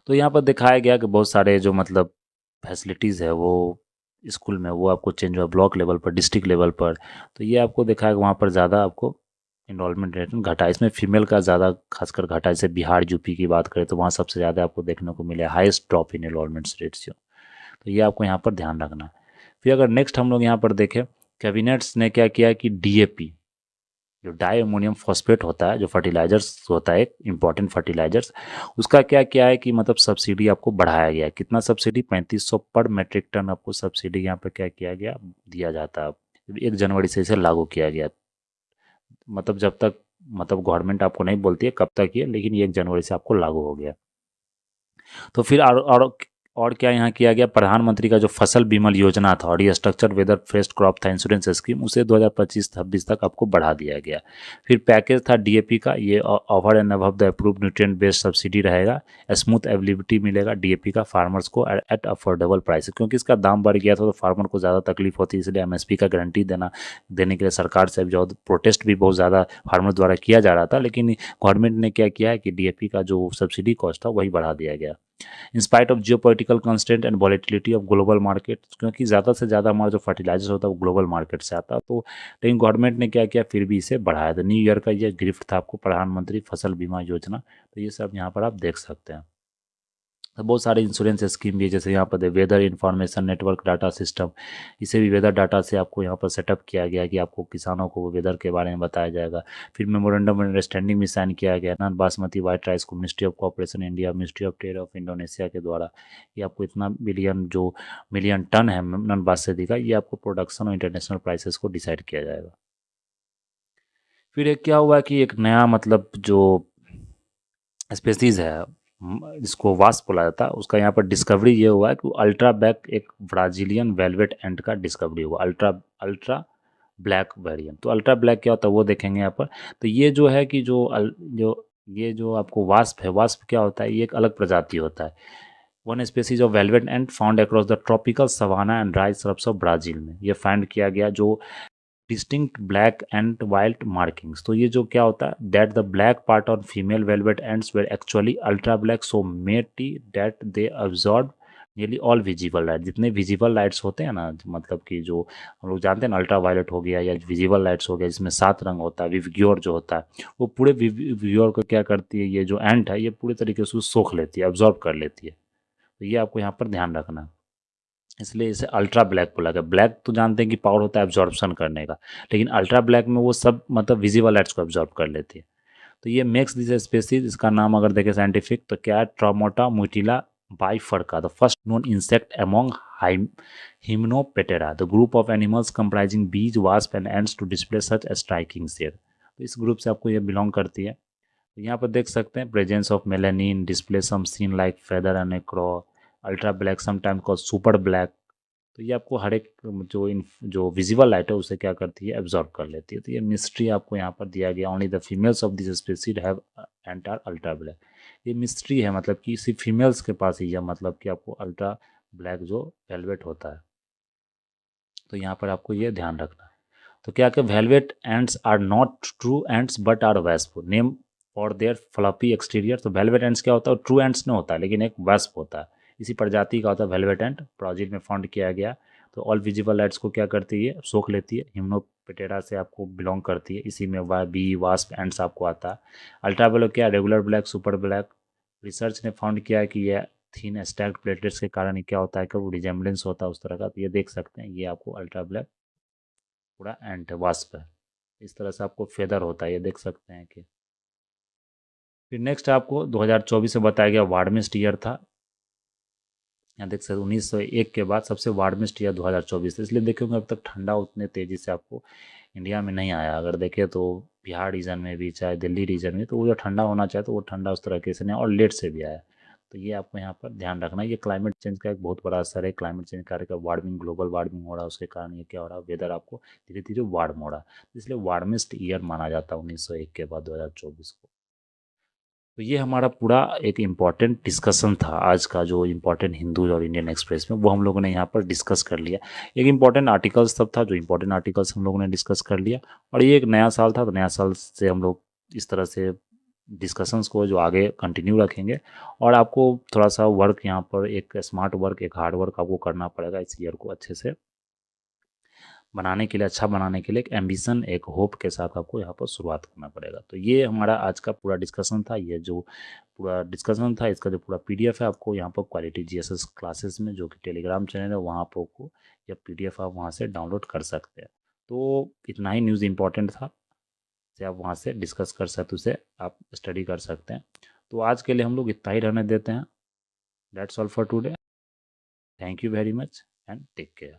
तो यहाँ पर दिखाया गया कि बहुत सारे जो मतलब फैसिलिटीज़ है वो स्कूल में वो आपको चेंज हुआ ब्लॉक लेवल पर, डिस्ट्रिक्ट लेवल पर। तो ये आपको दिखाया कि वहाँ पर ज़्यादा आपको इनरोलमेंट रेट घटा। इसमें फीमेल का ज़्यादा खासकर घटा। जैसे बिहार, यूपी की बात करें तो वहाँ सबसे ज़्यादा आपको देखने को मिले highest drop in enrolment rates. तो ये आपको यहाँ पर ध्यान रखना है। फिर अगर नेक्स्ट हम लोग यहाँ पर देखें, कैबिनेट्स ने क्या किया कि DAP जो डाई अमोनियम फॉस्फेट होता है, जो फर्टिलाइजर्स होता है एक इंपॉर्टेंट फर्टिलाइजर्स, उसका क्या क्या है कि मतलब सब्सिडी आपको बढ़ाया गया है। कितना सब्सिडी? 3500 पर मेट्रिक टन आपको सब्सिडी यहाँ पे क्या किया गया, दिया जाता है। 1 जनवरी से इसे लागू किया गया। मतलब जब तक मतलब गवर्नमेंट आपको नहीं बोलती है कब तक ये, लेकिन ये 1 जनवरी से आपको लागू हो गया। तो फिर और क्या यहाँ किया गया? प्रधानमंत्री का जो फसल बीमा योजना था और ये स्ट्रक्चर वेदर फेस्ट क्रॉप था इंश्योरेंस स्कीम, उसे 2025-26 तक आपको बढ़ा दिया गया। फिर पैकेज था DAP का, ये over and above the approve nutrient based subsidy रहेगा। स्मूथ अवेलेबिलिटी मिलेगा DAP का फार्मर्स को एट अफोर्डेबल प्राइस, क्योंकि इसका दाम बढ़ गया था तो फार्मर को ज़्यादा तकलीफ होती है, इसलिए MSP का गारंटी देने के लिए सरकार से जो प्रोटेस्ट भी बहुत ज़्यादा फार्मर द्वारा किया जा रहा था, लेकिन गवर्नमेंट ने क्या किया है कि DAP का जो सब्सिडी कॉस्ट था वही बढ़ा दिया गया। In spite of geopolitical constant and volatility of global market, क्योंकि ज़्यादा से ज़्यादा हमारा जो फर्टिलाइजर होता है वो ग्लोबल मार्केट से आता है। तो लेकिन गवर्नमेंट ने क्या किया, फिर भी इसे बढ़ाया था। न्यू ईयर का ये गिफ्ट था आपको प्रधानमंत्री फसल बीमा योजना। तो ये सब यहाँ पर आप देख सकते हैं। तो बहुत सारे इंश्योरेंस स्कीम भी है, जैसे यहाँ पर weather information network data system, इसे भी वेदर डाटा से आपको यहाँ पर सेटअप किया गया कि आपको किसानों को वेदर के बारे में बताया जाएगा। फिर मेमोरेंडम ऑफ अंडरस्टैंडिंग भी साइन किया गया नॉन बासमती वाइट राइस को ministry of cooperation India, ministry of trade off Indonesia के द्वारा। ये आपको इतना मिलियन टन है नॉन बासमती का, ये आपको प्रोडक्शन और इंटरनेशनल प्राइसेस को डिसाइड किया जाएगा। फिर एक क्या हुआ कि एक नया मतलब जो स्पेसीज है जिसको वास्प बोला जाता है, उसका यहाँ पर डिस्कवरी ये हुआ है कि अल्ट्रा ब्लैक एक ब्राजीलियन वेलवेट एंट का डिस्कवरी हुआ। Ultra black variant. तो अल्ट्रा ब्लैक क्या होता है वो देखेंगे यहाँ पर। तो ये जो है कि जो ये जो आपको वास्प है, वास्प क्या होता है? ये एक अलग प्रजाति होता है। One species of velvet ant found across the tropical savanna and dry scrubs of Brazil में ये फाइंड किया गया जो distinct black and wild markings. तो ये जो क्या होता है that the black part on female velvet ants were actually ultra black so matte that they absorb nearly all visible light. जितने विजिबल लाइट्स होते हैं ना, मतलब कि जो हम लोग जानते हैं ना अल्ट्रा वायलेट हो गया या विजिबल लाइट्स हो गया जिसमें 7 रंग होता है, विवग्योर जो होता है वो पूरे विवग्योर को क्या करती है, ये जो एंट है ये पूरी तरीके से सोख लेती है, अब्जॉर्ब कर लेती है। तो ये आपको यहाँ पर ध्यान रखना है, इसलिए इसे अल्ट्रा ब्लैक बोला गया। ब्लैक तो जानते हैं कि पावर होता है एब्जॉर्प्शन करने का, लेकिन अल्ट्रा ब्लैक में वो सब मतलब विजिबल लाइट्स को एब्जॉर्ब कर लेती है। तो ये मेक्स दिस स्पेसीज, इसका नाम अगर देखें साइंटिफिक तो क्या है, Traumatomutilla bifurca, the first known insect among Hymenoptera, the group of animals comprising bees wasp and ants to display such striking shade. तो इस ग्रुप से आपको ये बिलोंग करती है। तो यहाँ पर देख सकते हैं presence of melanin, display some seen like feather and crow, ultra black sometime called super black. तो ये आपको हर एक जो विजिबल लाइट है उसे क्या करती है, एब्जॉर्ब कर लेती है। तो ये मिस्ट्री आपको यहाँ पर दिया गया, only the females of this species have entire ultra black. ये मिस्ट्री है, मतलब कि सिर्फ फीमेल्स के पास ही है, मतलब कि आपको अल्ट्रा ब्लैक जो वेलवेट होता है। तो यहाँ पर आपको ये ध्यान रखना है। तो क्या कि velvet ants are not true ants but are wasp, name for their fluffy exterior. तो वेलवेट एंड्स क्या होता है, ट्रू एंड्स नहीं होता है लेकिन एक वेस्प होता है, इसी प्रजाति का होता है वेलवेट एंड, ब्राजील में फाउंड किया गया। तो ऑल विजिबल लाइट्स को क्या करती है, सोख लेती है, हिम्नोपेटेरा से आपको बिलोंग करती है, इसी में बी वास्प एंड्स आपको आता है। अल्ट्रा ब्लैक क्या, regular black, super black. Research ने फाउंड किया है कि यह थीन स्टैक्ड प्लेटलेट्स के कारण क्या होता है कि वो रिजेम्बलेंस होता है उस तरह का। तो ये देख सकते हैं, ये आपको अल्ट्रा ब्लैक पूरा एंट वास्प है, इस तरह से आपको फेदर होता है, ये देख सकते हैं कि। फिर नेक्स्ट आपको 2024 में बताया गया वार्मेस्ट ईयर था। यहाँ देख सकते 1901 के बाद सबसे वार्मेस्ट ईयर 2024 था, इसलिए देखोगे अब तक ठंडा उतने तेज़ी से आपको इंडिया में नहीं आया। अगर देखें तो बिहार रीजन में भी चाहे दिल्ली रीजन में, तो वो जो ठंडा होना चाहिए तो वो ठंडा उस तरीके से नहीं, और लेट से भी आया। तो ये आपको यहाँ पर ध्यान रखना है, ये क्लाइमेट चेंज का एक बहुत बड़ा असर है। क्लाइमेट चेंज कार्य का वार्मिंग, ग्लोबल वार्मिंग हो रहा है, उसके कारण ये क्या हो रहा है, वेदर आपको धीरे धीरे वार्म हो रहा है, इसलिए वार्मेस्ट ईयर माना जाता है 1901 के बाद 2024 को। तो ये हमारा पूरा एक इम्पॉर्टेंट डिस्कशन था आज का, जो इम्पॉर्टेंट हिंदू और इंडियन एक्सप्रेस में वो हम लोगों ने यहाँ पर डिस्कस कर लिया। एक इम्पॉर्टेंट आर्टिकल्स तब था, जो इम्पॉर्टेंट आर्टिकल्स हम लोगों ने डिस्कस कर लिया, और ये एक नया साल था, तो नया साल से हम लोग इस तरह से डिस्कशंस को जो आगे कंटिन्यू रखेंगे। और आपको थोड़ा सा वर्क यहाँ पर, एक स्मार्ट वर्क, एक हार्ड वर्क आपको करना पड़ेगा इस ईयर को अच्छे से बनाने के लिए, अच्छा बनाने के लिए एक एम्बिशन, एक होप के साथ आपको यहाँ पर शुरुआत करना पड़ेगा। तो ये हमारा आज का पूरा डिस्कशन था। ये जो पूरा डिस्कशन था इसका जो पूरा पीडीएफ है आपको यहाँ पर क्वालिटी जीएसएस क्लासेस में, जो कि टेलीग्राम चैनल है, वहाँ पर आपको यह पीडीएफ आप वहाँ से डाउनलोड कर सकते हैं। तो इतना ही न्यूज़ इंपॉर्टेंट था, से आप वहाँ से डिस्कस कर सकते, उसे आप स्टडी कर सकते हैं। तो आज के लिए हम लोग इतना ही रहने देते हैं। That's all for today. Thank you very much and take care.